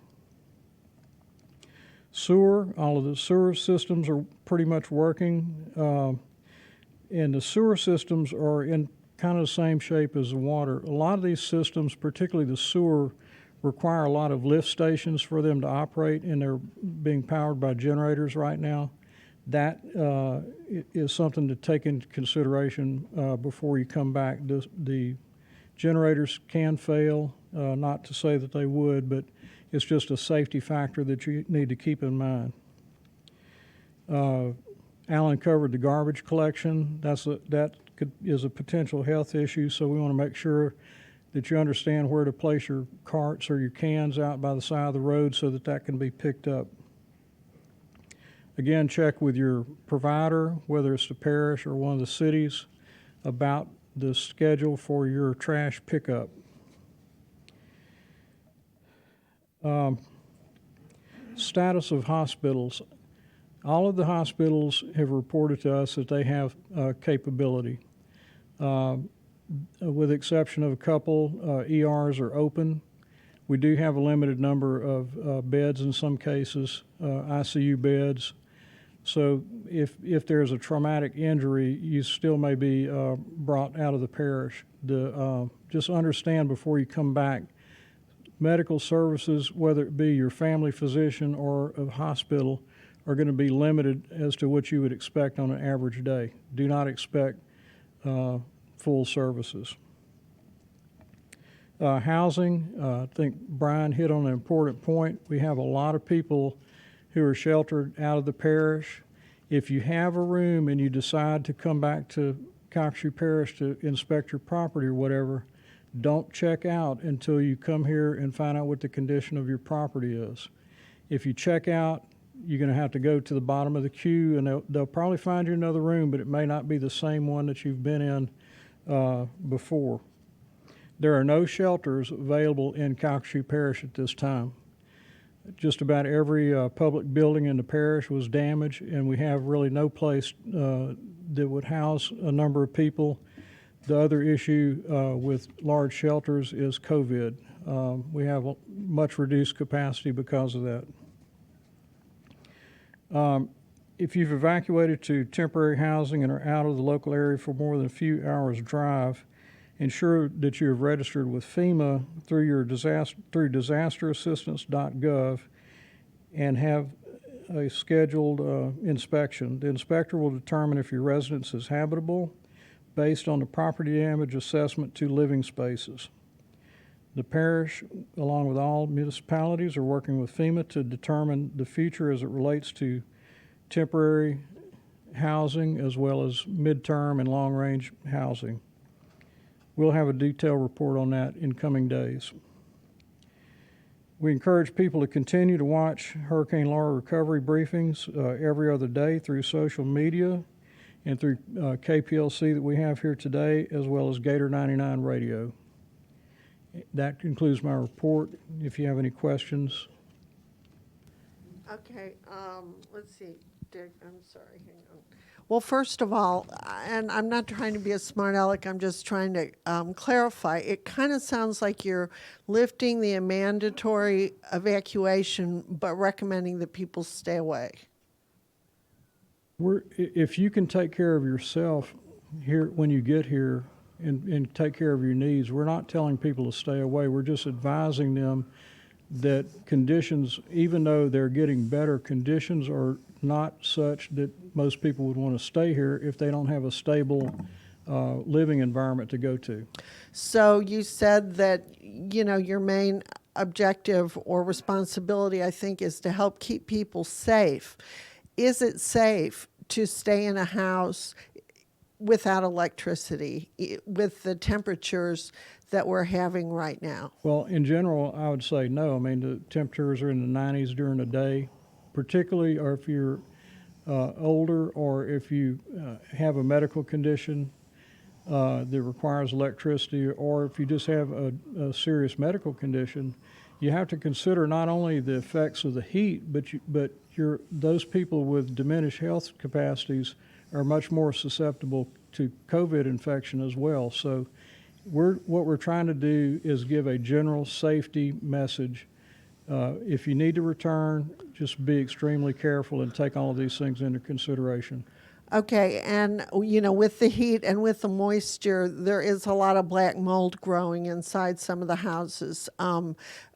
Sewer, all of the sewer systems are pretty much working, and the sewer systems are in kind of the same shape as the water. A lot of these systems, particularly the sewer, require a lot of lift stations for them to operate, and they're being powered by generators right now. That is something to take into consideration before you come back. The generators can fail, not to say that they would, but it's just a safety factor that you need to keep in mind. Alan covered the garbage collection. That is a potential health issue, so we want to make sure that you understand where to place your carts or your cans out by the side of the road so that can be picked up. Again, check with your provider, whether it's the parish or one of the cities, about the schedule for your trash pickup. Status of hospitals. All of the hospitals have reported to us that they have capability. With the exception of a couple, ERs are open. We do have a limited number of beds in some cases, ICU beds. So if there's a traumatic injury, you still may be brought out of the parish. Just understand before you come back, medical services, whether it be your family physician or a hospital, are going to be limited as to what you would expect on an average day. Do not expect full services. Housing, I think Brian hit on an important point. We have a lot of people who are sheltered out of the parish. If you have a room and you decide to come back to Calcu Parish to inspect your property or whatever, don't check out until you come here and find out what the condition of your property is. If you check out, you're going to have to go to the bottom of the queue, and they'll probably find you another room, but it may not be the same one that you've been in before. There are no shelters available in Calcu Parish at this time. Just about every public building in the parish was damaged, and we have really no place that would house a number of people. The other issue with large shelters is COVID. We have a much reduced capacity because of that. If you've evacuated to temporary housing and are out of the local area for more than a few hours' drive, ensure that you have registered with FEMA through disasterassistance.gov and have a scheduled inspection. The inspector will determine if your residence is habitable based on the property damage assessment to living spaces. The parish, along with all municipalities, are working with FEMA to determine the future as it relates to temporary housing as well as midterm and long-range housing. We'll have a detailed report on that in coming days. We encourage people to continue to watch Hurricane Laura recovery briefings every other day through social media and through KPLC that we have here today, as well as Gator 99 radio. That concludes my report. If you have any questions. Okay, let's see, Dick, I'm sorry, hang on. Well, first of all, and I'm not trying to be a smart aleck, I'm just trying to clarify. It kind of sounds like you're lifting the mandatory evacuation, but recommending that people stay away. If you can take care of yourself here when you get here and take care of your needs, we're not telling people to stay away. We're just advising them that conditions, even though they're getting better, conditions are not such that most people would want to stay here if they don't have a stable living environment to go to. So you said that, you know, your main objective or responsibility, I think, is to help keep people safe. Is it safe to stay in a house without electricity with the temperatures that we're having right now? Well, in general, I would say no. I mean, the temperatures are in the 90s during the day, particularly or if you're older or if you have a medical condition that requires electricity, or if you just have a serious medical condition, you have to consider not only the effects of the heat, but those people with diminished health capacities are much more susceptible to COVID infection as well. So what we're trying to do is give a general safety message. If you need to return, just be extremely careful and take all of these things into consideration. Okay, and with the heat and with the moisture, there is a lot of black mold growing inside some of the houses.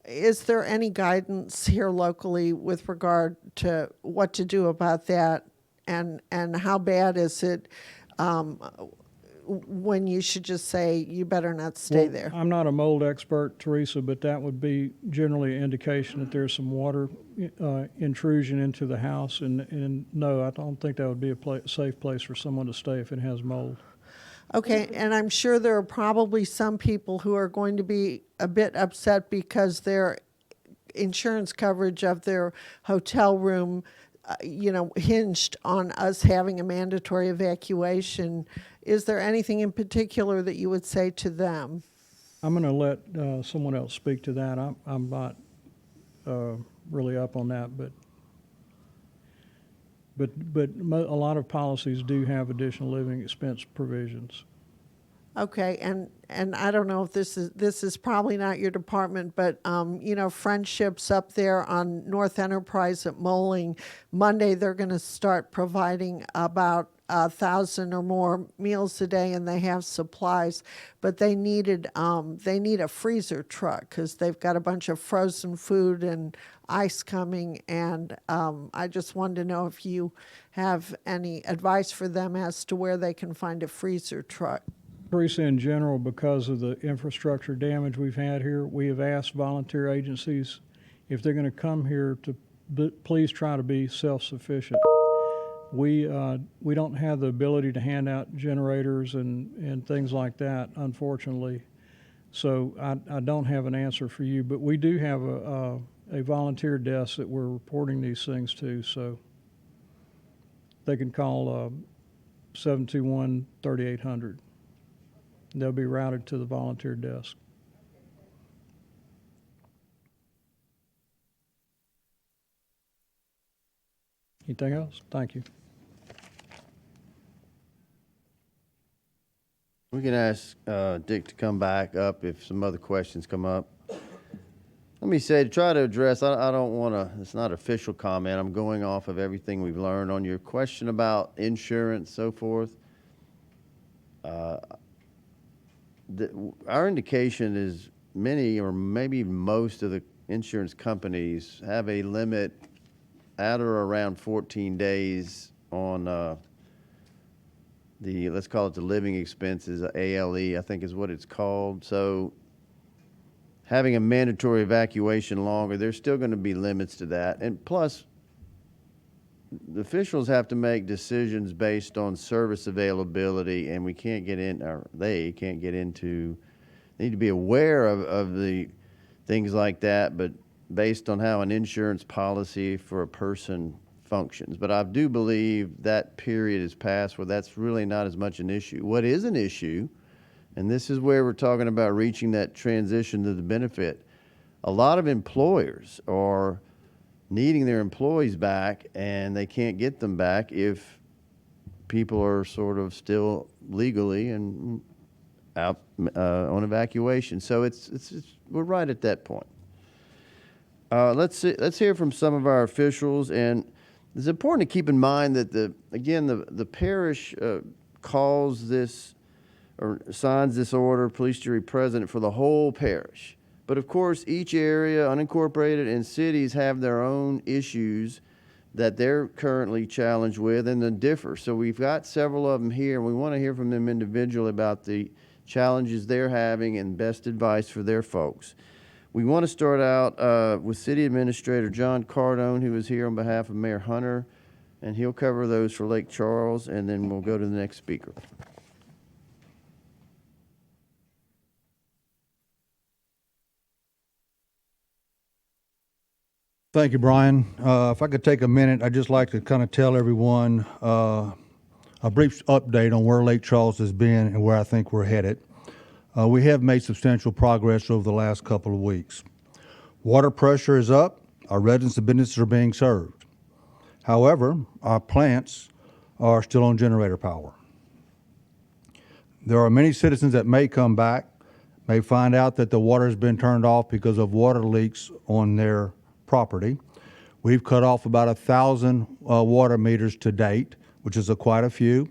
Is there any guidance here locally with regard to what to do about that, and how bad is it when you should just say you better not stay Well, there? I'm not a mold expert, Teresa, but that would be generally an indication that there's some water intrusion into the house. And no, I don't think that would be a safe place for someone to stay if it has mold. Okay, and I'm sure there are probably some people who are going to be a bit upset because their insurance coverage of their hotel room, hinged on us having a mandatory evacuation. Is there anything in particular that you would say to them? I'm going to let someone else speak to that. I'm not really up on that, but a lot of policies do have additional living expense provisions. Okay, and I don't know if this is probably not your department, but Friendships up there on North Enterprise at Moling, Monday they're going to start providing about 1,000 or more meals a day, and they have supplies, but they need a freezer truck because they've got a bunch of frozen food and ice coming, and I just wanted to know if you have any advice for them as to where they can find a freezer truck. Teresa, in general, because of the infrastructure damage we've had here, we have asked volunteer agencies if they're going to come here to please try to be self-sufficient. We don't have the ability to hand out generators and things like that, unfortunately. So I don't have an answer for you, but we do have a volunteer desk that we're reporting these things to, so they can call 721-3800. They'll be routed to the volunteer desk. Anything else? Thank you. We can ask Dick to come back up if some other questions come up. Let me say, to try to address, I don't want to, it's not official comment. I'm going off of everything we've learned on your question about insurance, so forth. Our indication is many or maybe most of the insurance companies have a limit at or around 14 days on let's call it the living expenses, ALE, I think is what it's called. So having a mandatory evacuation longer, there's still going to be limits to that. And plus, the officials have to make decisions based on service availability, and we can't get in, or they can't get into, they need to be aware of the things like that, but based on how an insurance policy for a person functions. But I do believe that period is past where that's really not as much an issue. What is an issue, and this is where we're talking about reaching that transition to the benefit, a lot of employers are needing their employees back, and they can't get them back if people are sort of still legally and out on evacuation. So it's we're right at that point. Let's hear from some of our officials, and it's important to keep in mind that the parish calls this or signs this order, police jury president, for the whole parish. But of course, each area, unincorporated, and cities have their own issues that they're currently challenged with, and they differ. So we've got several of them here, and we want to hear from them individually about the challenges they're having and best advice for their folks. We want to start out with City Administrator John Cardone, who is here on behalf of Mayor Hunter, and he'll cover those for Lake Charles, and then we'll go to the next speaker. Thank you, Brian. If I could take a minute, I'd just like to kind of tell everyone a brief update on where Lake Charles has been and where I think we're headed. We have made substantial progress over the last couple of weeks. Water pressure is up. Our residents and businesses are being served. However, our plants are still on generator power. There are many citizens that may come back, may find out that the water has been turned off because of water leaks on their property. We've cut off about 1,000 water meters to date, which is quite a few.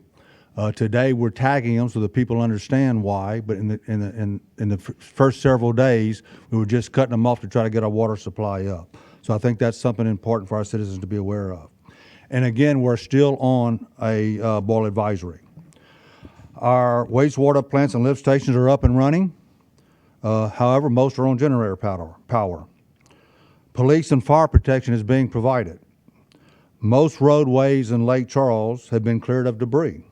Today we're tagging them so that people understand why, but in the first several days we were just cutting them off to try to get our water supply up. So I think that's something important for our citizens to be aware of. And again, we're still on a boil advisory. Our wastewater plants and lift stations are up and running. However, most are on generator power. Police and fire protection is being provided. Most roadways in Lake Charles have been cleared of debris.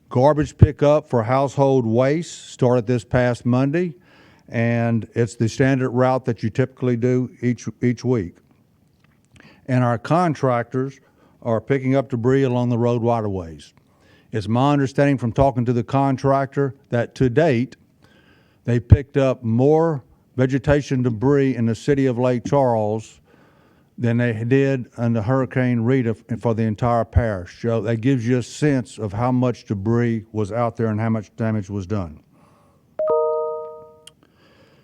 Garbage pickup for household waste started this past Monday, and it's the standard route that you typically do each week. And our contractors are picking up debris along the road waterways. It's my understanding from talking to the contractor that to date, they picked up more vegetation debris in the city of Lake Charles than they did under Hurricane Rita for the entire parish. So that gives you a sense of how much debris was out there and how much damage was done.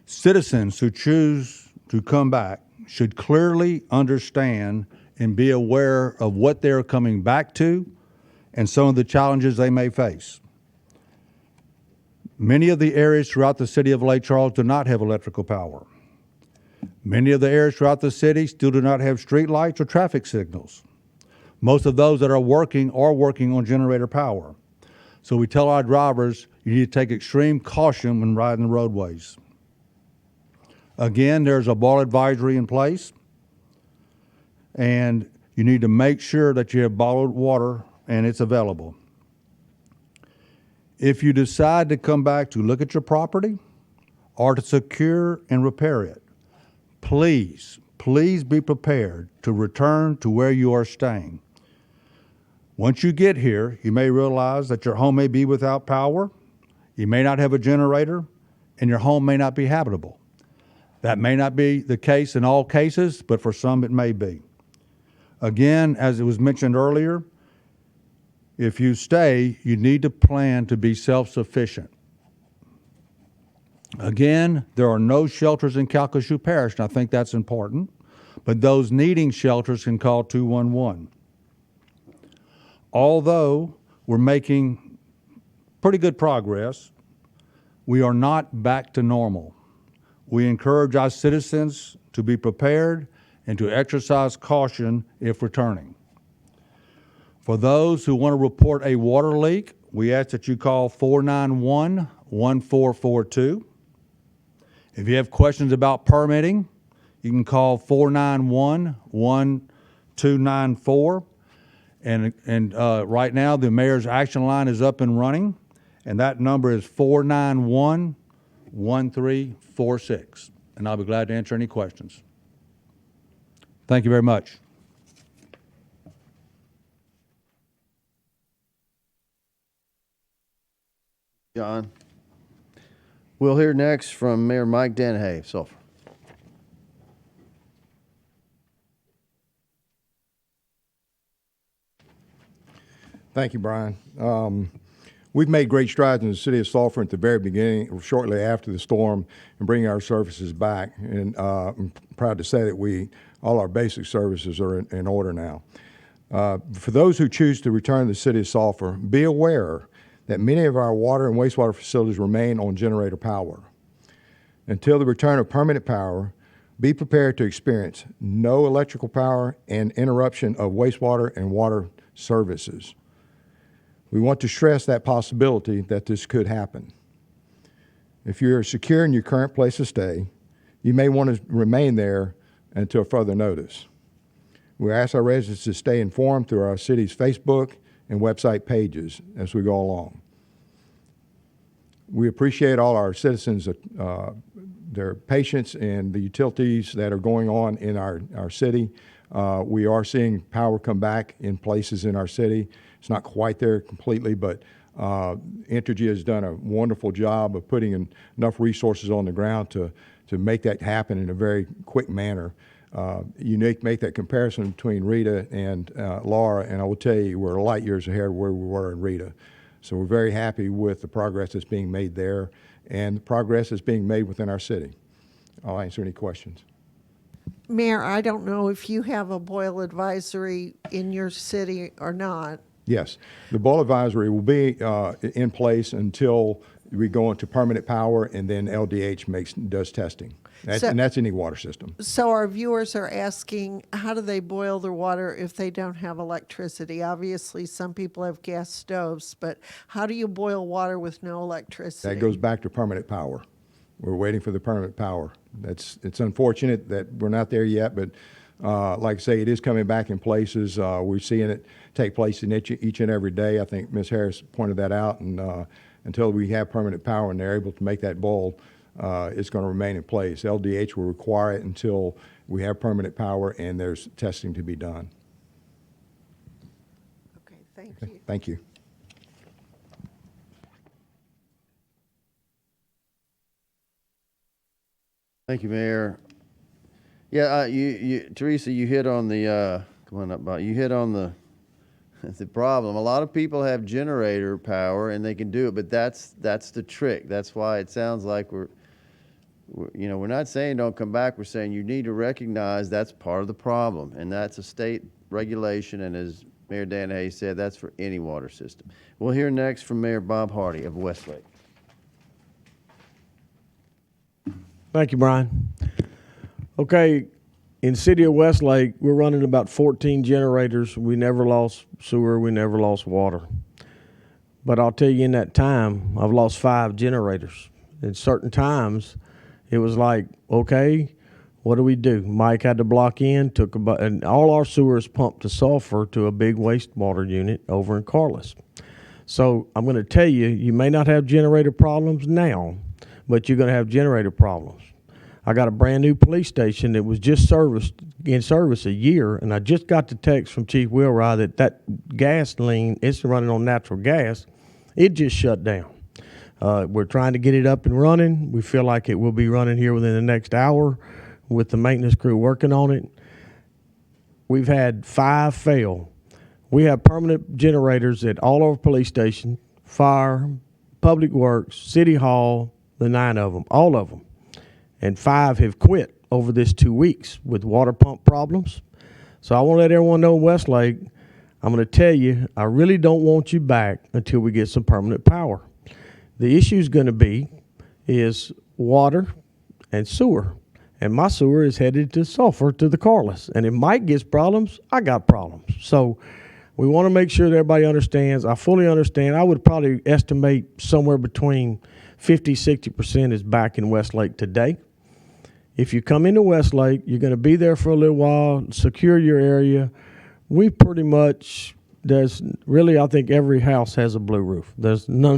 Citizens who choose to come back should clearly understand and be aware of what they're coming back to and some of the challenges they may face. Many of the areas throughout the city of Lake Charles do not have electrical power. Many of the areas throughout the city still do not have street lights or traffic signals. Most of those that are working on generator power. So we tell our drivers, you need to take extreme caution when riding the roadways. Again, there's a boil advisory in place, and you need to make sure that you have bottled water and it's available. If you decide to come back to look at your property or to secure and repair it, please be prepared to return to where you are staying. Once you get here, you may realize that your home may be without power, you may not have a generator, and your home may not be habitable. That may not be the case in all cases, but for some it may be. Again, as it was mentioned earlier, if you stay, you need to plan to be self-sufficient. Again, there are no shelters in Calcu Parish, and I think that's important, but those needing shelters can call 211. Although we're making pretty good progress, we are not back to normal. We encourage our citizens to be prepared and to exercise caution if returning. For those who want to report a water leak, we ask that you call 491-1442. If you have questions about permitting, you can call 491-1294. And right now, the mayor's action line is up and running, and that number is 491-1346. And I'll be glad to answer any questions. Thank you very much. John. We'll hear next from Mayor Mike Danahay, Sulphur. Thank you, Brian. We've made great strides in the city of Sulphur at the very beginning, shortly after the storm, and bringing our services back. And I'm proud to say that all our basic services are in order now. For those who choose to return to the city of Sulphur, be aware that many of our water and wastewater facilities remain on generator power. Until the return of permanent power, be prepared to experience no electrical power and interruption of wastewater and water services. We want to stress that possibility that this could happen. If you're secure in your current place of stay, you may want to remain there until further notice. We ask our residents to stay informed through our city's Facebook and website pages as we go along. We appreciate all our citizens their patience and the utilities that are going on in our city. We are seeing power come back in places in our city. It's not quite there completely, but Entergy has done a wonderful job of putting enough resources on the ground to make that happen in a very quick manner. You make that comparison between Rita and Laura, and I will tell you we're light years ahead of where we were in Rita. So we're very happy with the progress that's being made there and the progress that's being made within our city. I'll answer any questions. Mayor, I don't know if you have a boil advisory in your city or not. Yes, the boil advisory will be in place until we go into permanent power, and then LDH does testing. And that's any water system. So our viewers are asking, how do they boil their water if they don't have electricity? Obviously, some people have gas stoves, but how do you boil water with no electricity? That goes back to permanent power. We're waiting for the permanent power. It's unfortunate that we're not there yet, but like I say, it is coming back in places. We're seeing it take place in each and every day. I think Ms. Harris pointed that out, and until we have permanent power and they're able to make that boil, it's going to remain in place. LDH will require it until we have permanent power and there's testing to be done. Okay, thank you. Thank you. Thank you, Mayor. Yeah, Teresa, you hit on the, come on up, Bob. You hit on the problem. A lot of people have generator power and they can do it, but that's the trick. That's why it sounds like we're not saying don't come back. We're saying you need to recognize that's part of the problem, and that's a state regulation, and as Mayor Dan Hayes said, that's for any water system. We'll hear next from Mayor Bob Hardy of Westlake. Thank you, Brian. Okay, in the city of Westlake, we're running about 14 generators. We never lost sewer. We never lost water. But I'll tell you, in that time, I've lost 5 generators. At certain times, it was like, okay, what do we do? Mike had to block in, and all our sewers pumped to sulfur to a big wastewater unit over in Carlos. So I'm going to tell you, you may not have generator problems now, but you're going to have generator problems. I got a brand new police station that was just in service a year, and I just got the text from Chief Wheelwright that gas lean, it's running on natural gas, it just shut down. We're trying to get it up and running. We feel like it will be running here within the next hour with the maintenance crew working on it. We've had 5 fail. We have permanent generators at all our police stations, fire, public works, city hall, the 9 of them, all of them. And 5 have quit over this 2 weeks with water pump problems. So I want to let everyone know in Westlake, I'm going to tell you, I really don't want you back until we get some permanent power. The issue is going to be is water and sewer. And my sewer is headed to sulfur to the Carlos. And if Mike gets problems, I got problems. So we want to make sure that everybody understands. I fully understand. I would probably estimate somewhere between 50-60% is back in Westlake today. If you come into Westlake, you're going to be there for a little while, secure your area. We pretty much, I think every house has a blue roof. There's no,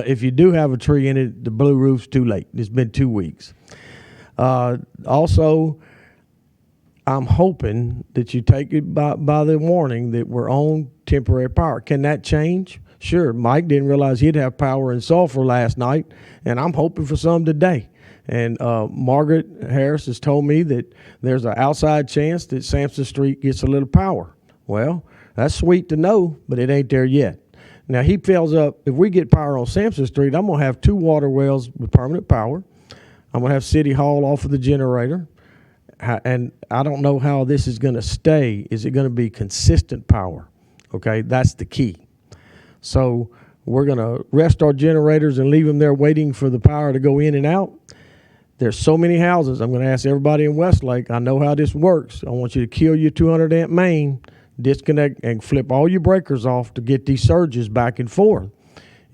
if you do have a tree in it, the blue roof's too late. It's been 2 weeks. Also, I'm hoping that you take it by the warning that we're on temporary power. Can that change? Sure. Mike didn't realize he'd have power in sulfur last night, and I'm hoping for some today. And Margaret Harris has told me that there's an outside chance that Sampson Street gets a little power. Well, that's sweet to know, but it ain't there yet. Now, he fills up, if we get power on Sampson Street, I'm going to have 2 water wells with permanent power. I'm going to have City Hall off of the generator. And I don't know how this is going to stay. Is it going to be consistent power? Okay, that's the key. So we're going to rest our generators and leave them there waiting for the power to go in and out. There's so many houses. I'm going to ask everybody in Westlake, I know how this works. I want you to kill your 200 amp main, disconnect, and flip all your breakers off to get these surges back and forth.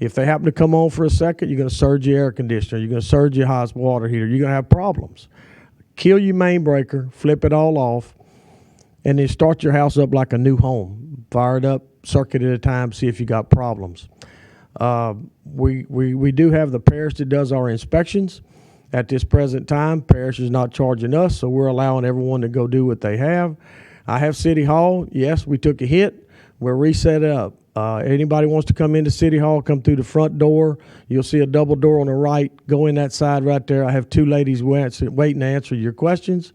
If they happen to come on for a second, you're going to surge your air conditioner. You're going to surge your hot water heater. You're going to have problems. Kill your main breaker, flip it all off, and then start your house up like a new home. Fire it up, circuit at a time, see if you got problems. We do have the Parish that does our inspections. At this present time, Parish is not charging us, so we're allowing everyone to go do what they have. I have City Hall. Yes, we took a hit. We're reset up. Anybody wants to come into City Hall, come through the front door. You'll see a double door on the right. Go in that side right there. I have two ladies waiting to answer your questions.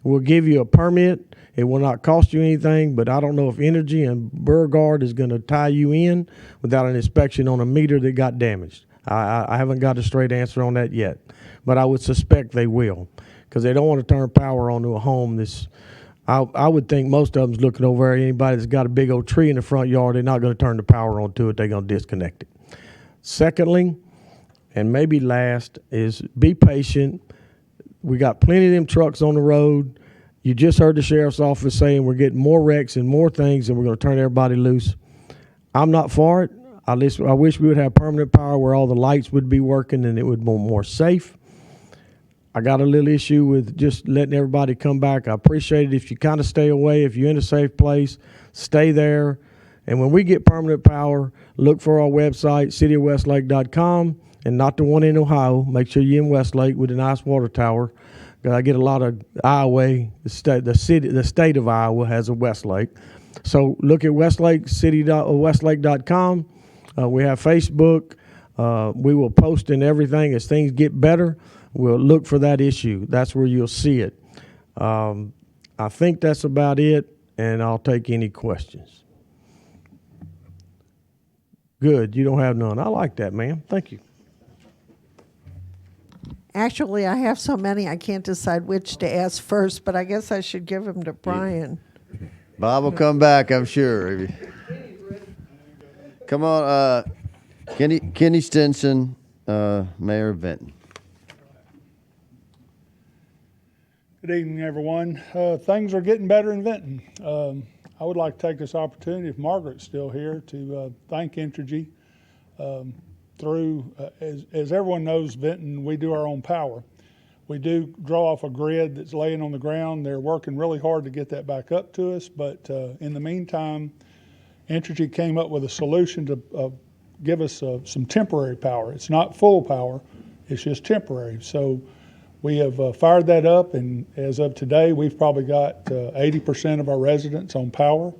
We'll give you a permit. It will not cost you anything, but I don't know if Energy and Beauregard is going to tie you in without an inspection on a meter that got damaged. I haven't got a straight answer on that yet, but I would suspect they will, because they don't want to turn power onto a home that's, I would think most of them's looking over at anybody that's got a big old tree in the front yard. They're not going to turn the power onto it. They're going to disconnect it. Secondly, and maybe last, is be patient. We got plenty of them trucks on the road. You just heard the sheriff's office saying we're getting more wrecks and more things, and we're going to turn everybody loose. I'm not for it. I wish we would have permanent power where all the lights would be working and it would be more safe. I got a little issue with just letting everybody come back. I appreciate it if you kind of stay away. If you're in a safe place, stay there. And when we get permanent power, look for our website, cityofwestlake.com, and not the one in Ohio. Make sure you're in Westlake with a nice water tower. I get a lot of Iowa, the state of Iowa has a Westlake. So look at Westlake, city.westlake.com. We have Facebook. We will post in everything as things get better. We'll look for that issue. That's where you'll see it. I think that's about it, and I'll take any questions. Good. You don't have none. I like that, ma'am. Thank you. Actually, I have so many I can't decide which to ask first, but I guess I should give them to Brian. Bob will come back, I'm sure. Come on, Kenny Stinson, Mayor of Benton. Good evening, everyone. Things are getting better in Benton. I would like to take this opportunity, if Margaret's still here, to thank Entergy. As everyone knows, Benton, we do our own power. We do draw off a grid that's laying on the ground. They're working really hard to get that back up to us, but in the meantime, Entergy came up with a solution to give us some temporary power. It's not full power, it's just temporary. So we have fired that up, and as of today, we've probably got 80% of our residents on power.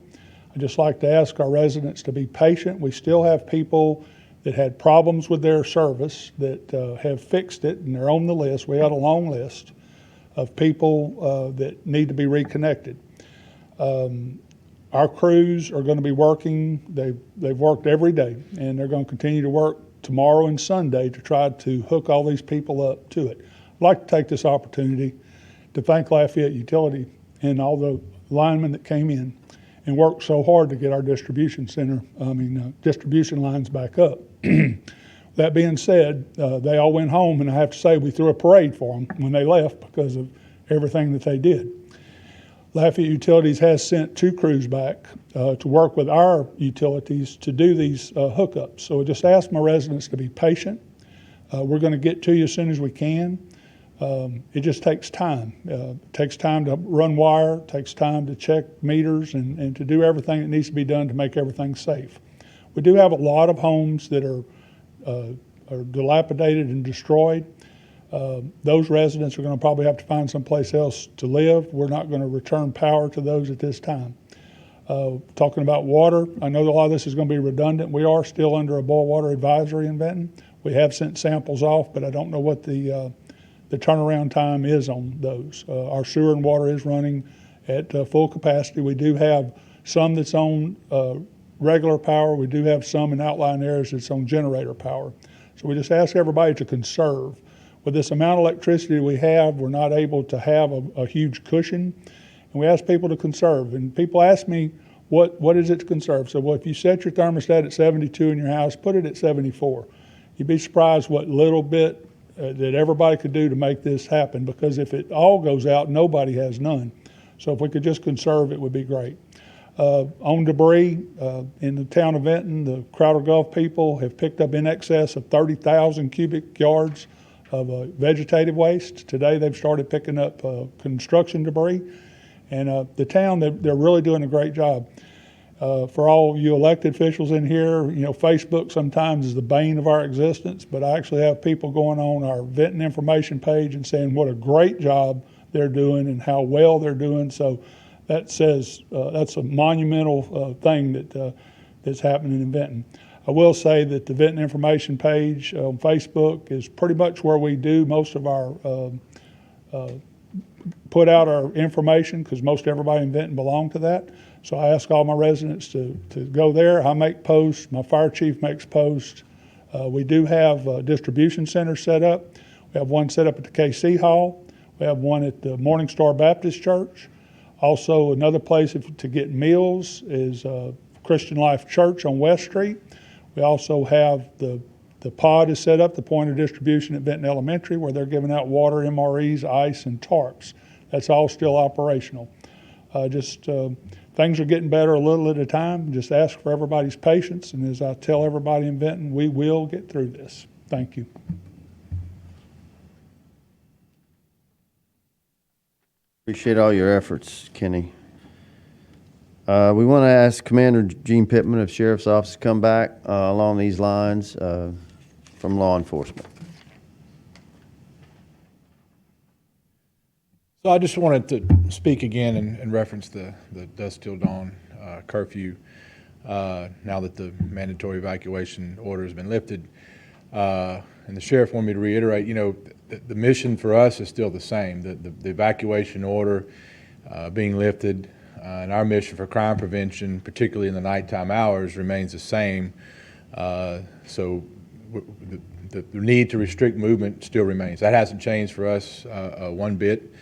I'd just like to ask our residents to be patient. We still have people that had problems with their service that have fixed it, and they're on the list. We had a long list of people that need to be reconnected. Our crews are going to be working. They've worked every day, and they're going to continue to work tomorrow and Sunday to try to hook all these people up to it. I'd like to take this opportunity to thank Lafayette Utility and all the linemen that came in and worked so hard to get our distribution lines back up. That being said, they all went home, and I have to say we threw a parade for them when they left because of everything that they did. Lafayette Utilities has sent 2 crews back to work with our utilities to do these hookups. So I just ask my residents to be patient. We're going to get to you as soon as we can. It just takes time. It takes time to run wire, it takes time to check meters and to do everything that needs to be done to make everything safe. We do have a lot of homes that are dilapidated and destroyed. Those residents are going to probably have to find someplace else to live. We're not going to return power to those at this time. Talking about water, I know a lot of this is going to be redundant. We are still under a boil water advisory in Benton. We have sent samples off, but I don't know what the turnaround time is on those. Our sewer and water is running at full capacity. We do have some that's on regular power. We do have some in outlying areas that's on generator power. So we just ask everybody to conserve. With this amount of electricity we have, we're not able to have a huge cushion. And we ask people to conserve. And people ask me, what is it to conserve? So, well, if you set your thermostat at 72 in your house, put it at 74. You'd be surprised what little bit that everybody could do to make this happen, because if it all goes out, nobody has none. So if we could just conserve, it would be great. On debris, in the town of Benton, the Crowder Gulf people have picked up in excess of 30,000 cubic yards of vegetative waste. Today they've started picking up construction debris. And the town, they're really doing a great job. For all you elected officials in here, Facebook sometimes is the bane of our existence, but I actually have people going on our Vinton information page and saying what a great job they're doing and how well they're doing. So that says that's a monumental thing that's happening in Vinton. I will say that the Vinton information page on Facebook is pretty much where we do most of our put out our information, because most everybody in Vinton belong to that. So I ask all my residents to go there. I make posts. My fire chief makes posts. We do have distribution centers set up. We have one set up at the KC Hall. We have one at the Morning Star Baptist Church. Also, another place to get meals is Christian Life Church on West Street. We also have the pod is set up, the point of distribution at Vinton Elementary, where they're giving out water, MREs, ice, and tarps. That's all still operational. Things are getting better a little at a time. Just ask for everybody's patience, and as I tell everybody in Vinton, we will get through this. Thank you. Appreciate all your efforts, Kenny. We want to ask Commander Gene Pittman of Sheriff's Office to come back along these lines from law enforcement. So I just wanted to speak again and reference the dusk till dawn curfew now that the mandatory evacuation order has been lifted. And the sheriff wanted me to reiterate, the mission for us is still the same. The evacuation order being lifted and our mission for crime prevention, particularly in the nighttime hours, remains the same. So the need to restrict movement still remains. That hasn't changed for us one bit.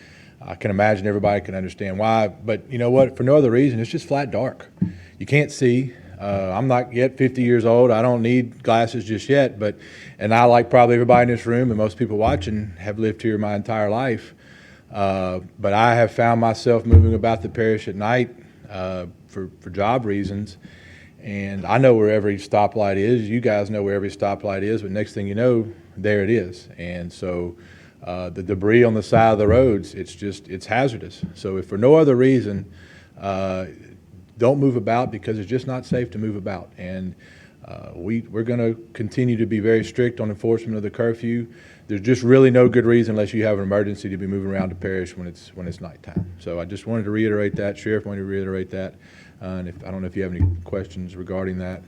I can imagine everybody can understand why, but you know what? For no other reason, it's just flat dark. You can't see. I'm not yet 50 years old. I don't need glasses just yet, and I, like probably everybody in this room and most people watching, have lived here my entire life. But I have found myself moving about the parish at night for job reasons, and I know where every stoplight is. You guys know where every stoplight is, but next thing you know, there it is. And so the debris on the side of the roads, it's hazardous. So if for no other reason, don't move about, because it's just not safe to move about. And we're going to continue to be very strict on enforcement of the curfew. There's just really no good reason, unless you have an emergency, to be moving around the parish when it's nighttime. So I just wanted to reiterate that. Sheriff wanted to reiterate that. And I don't know if you have any questions regarding that.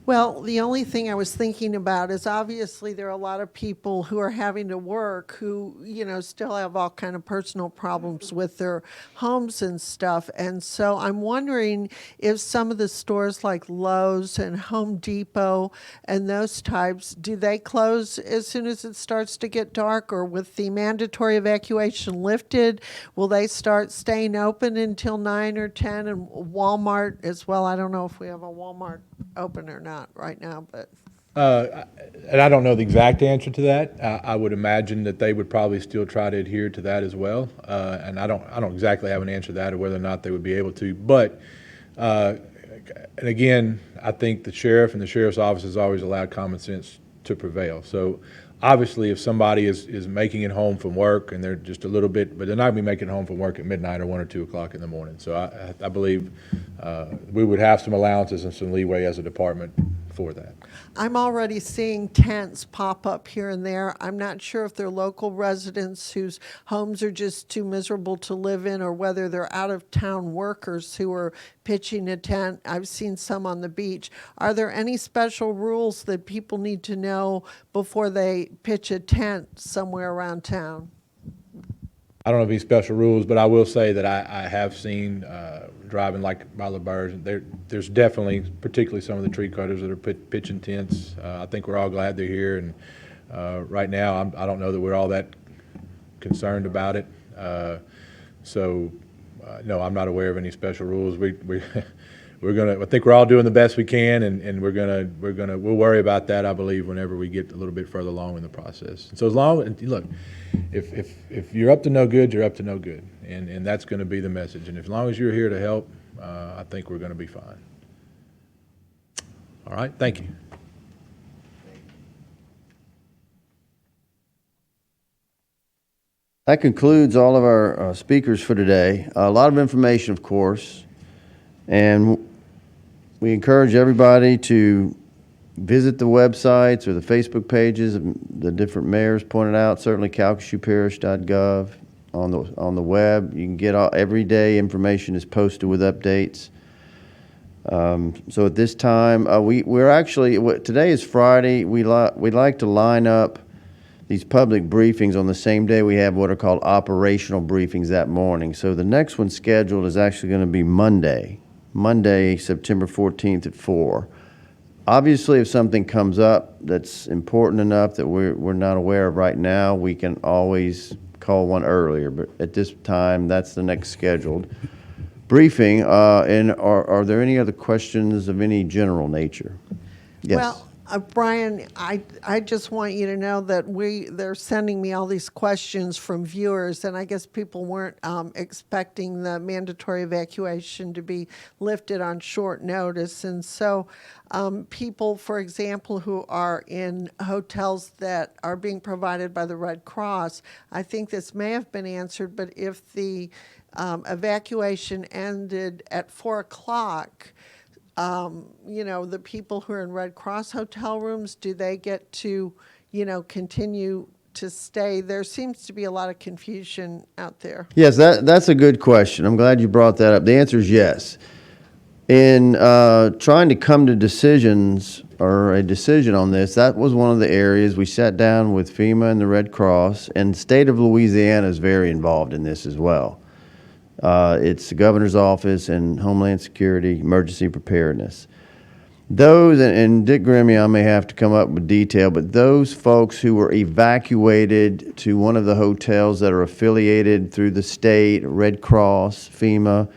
Well, the only thing I was thinking about is obviously there are a lot of people who are having to work who, still have all kind of personal problems with their homes and stuff. And so I'm wondering if some of the stores like Lowe's and Home Depot and those types, do they close as soon as it starts to get dark? Or with the mandatory evacuation lifted, will they start staying open until 9 or 10? And Walmart as well. I don't know if we have a Walmart open or not right now, but and I don't know the exact answer to that. I would imagine that they would probably still try to adhere to that as well. And I don't exactly have an answer to that, or whether or not they would be able to. But and again, I think the sheriff and the sheriff's office has always allowed common sense to prevail. So obviously, if somebody is making it home from work and they're just a little bit, but they're not going to be making it home from work at midnight or 1 or 2 o'clock in the morning. So I believe we would have some allowances and some leeway as a department for that. I'm already seeing tents pop up here and there. I'm not sure if they're local residents whose homes are just too miserable to live in, or whether they're out-of-town workers who are pitching a tent. I've seen some on the beach. Are there any special rules that people need to know before they pitch a tent somewhere around town? I don't know if any special rules, but I will say that I have seen driving like by LaBerge, there's definitely, particularly some of the tree cutters that are pitching tents. I think we're all glad they're here, and right now I don't know that we're all that concerned about it. No, I'm not aware of any special rules. I think we're all doing the best we can, and we'll worry about that, I believe, whenever we get a little bit further along in the process. So look, if you're up to no good, you're up to no good, and that's going to be the message. And as long as you're here to help, I think we're going to be fine. All right, thank you. That concludes all of our speakers for today. A lot of information, of course, and we encourage everybody to visit the websites or the Facebook pages of the different mayors pointed out. Certainly calcasiewparish.gov on the web. You can get everyday information is posted with updates. So at this time, we're actually, today is Friday. We'd like to line up these public briefings on the same day we have what are called operational briefings that morning. So the next one scheduled is actually going to be Monday, September 14th at 4. Obviously, if something comes up that's important enough that we're not aware of right now, we can always call one earlier. But at this time, that's the next scheduled briefing. And are there any other questions of any general nature? Yes. Well, Brian, I just want you to know that they're sending me all these questions from viewers, and I guess people weren't expecting the mandatory evacuation to be lifted on short notice. And so people, for example, who are in hotels that are being provided by the Red Cross, I think this may have been answered, but if the evacuation ended at 4 o'clock, the people who are in Red Cross hotel rooms, do they get to, continue to stay? There seems to be a lot of confusion out there. Yes, that's a good question. I'm glad you brought that up. The answer is yes. In trying to come to decisions or a decision on this, that was one of the areas we sat down with FEMA and the Red Cross, and the state of Louisiana is very involved in this as well. It's the governor's office and Homeland Security, emergency preparedness. Those, and Dick Grimion may have to come up with detail, but those folks who were evacuated to one of the hotels that are affiliated through the state, Red Cross, FEMA,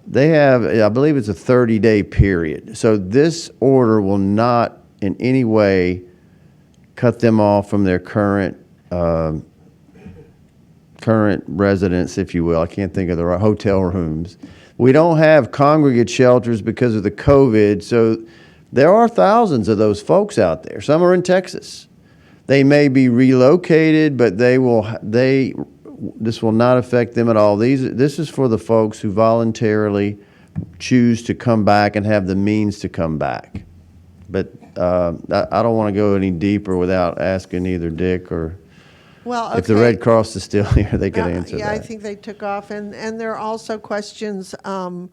they have, I believe it's a 30-day period. So this order will not in any way cut them off from their current residence, if you will. I can't think of the hotel rooms. We don't have congregate shelters because of the COVID, so there are thousands of those folks out there. Some are in Texas. They may be relocated, but this will not affect them at all. This is for the folks who voluntarily choose to come back and have the means to come back. But I don't want to go any deeper without asking either Dick or if the Red Cross is still here, they could answer that. I think they took off. And there are also questions from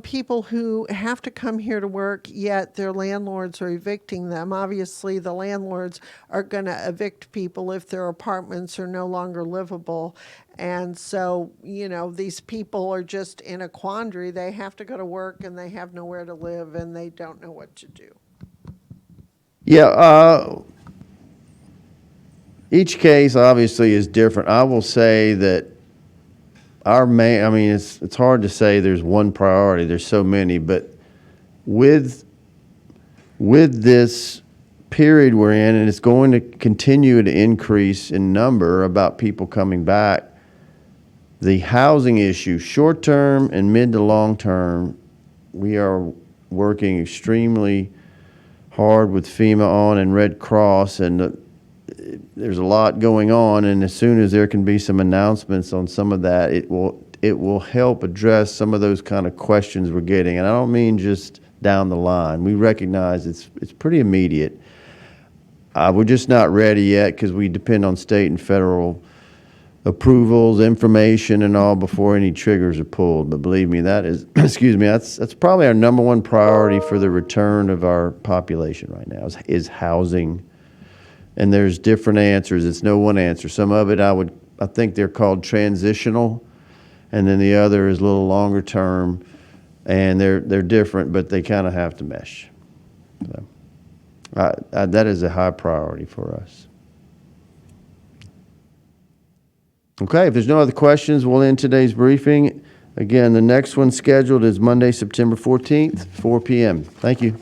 people who have to come here to work, yet their landlords are evicting them. Obviously, the landlords are going to evict people if their apartments are no longer livable. And so, these people are just in a quandary. They have to go to work, and they have nowhere to live, and they don't know what to do. Yeah, each case obviously is different. I will say that it's hard to say there's one priority. There's so many, but with this period we're in, and it's going to continue to increase in number about people coming back, the housing issue, short term and mid to long term, we are working extremely hard with FEMA on and Red Cross, and there's a lot going on, and as soon as there can be some announcements on some of that, it will help address some of those kind of questions we're getting. And I don't mean just down the line. We recognize it's pretty immediate. We're just not ready yet because we depend on state and federal approvals, information, and all before any triggers are pulled. But believe me, that is, that's probably our number one priority for the return of our population right now is housing. And there's different answers. It's no one answer. Some of it I think they're called transitional, and then the other is a little longer term, and they're different, but they kind of have to mesh. So, that is a high priority for us. Okay, if there's no other questions, we'll end today's briefing. Again, the next one scheduled is Monday, September 14th, 4 p.m. Thank you.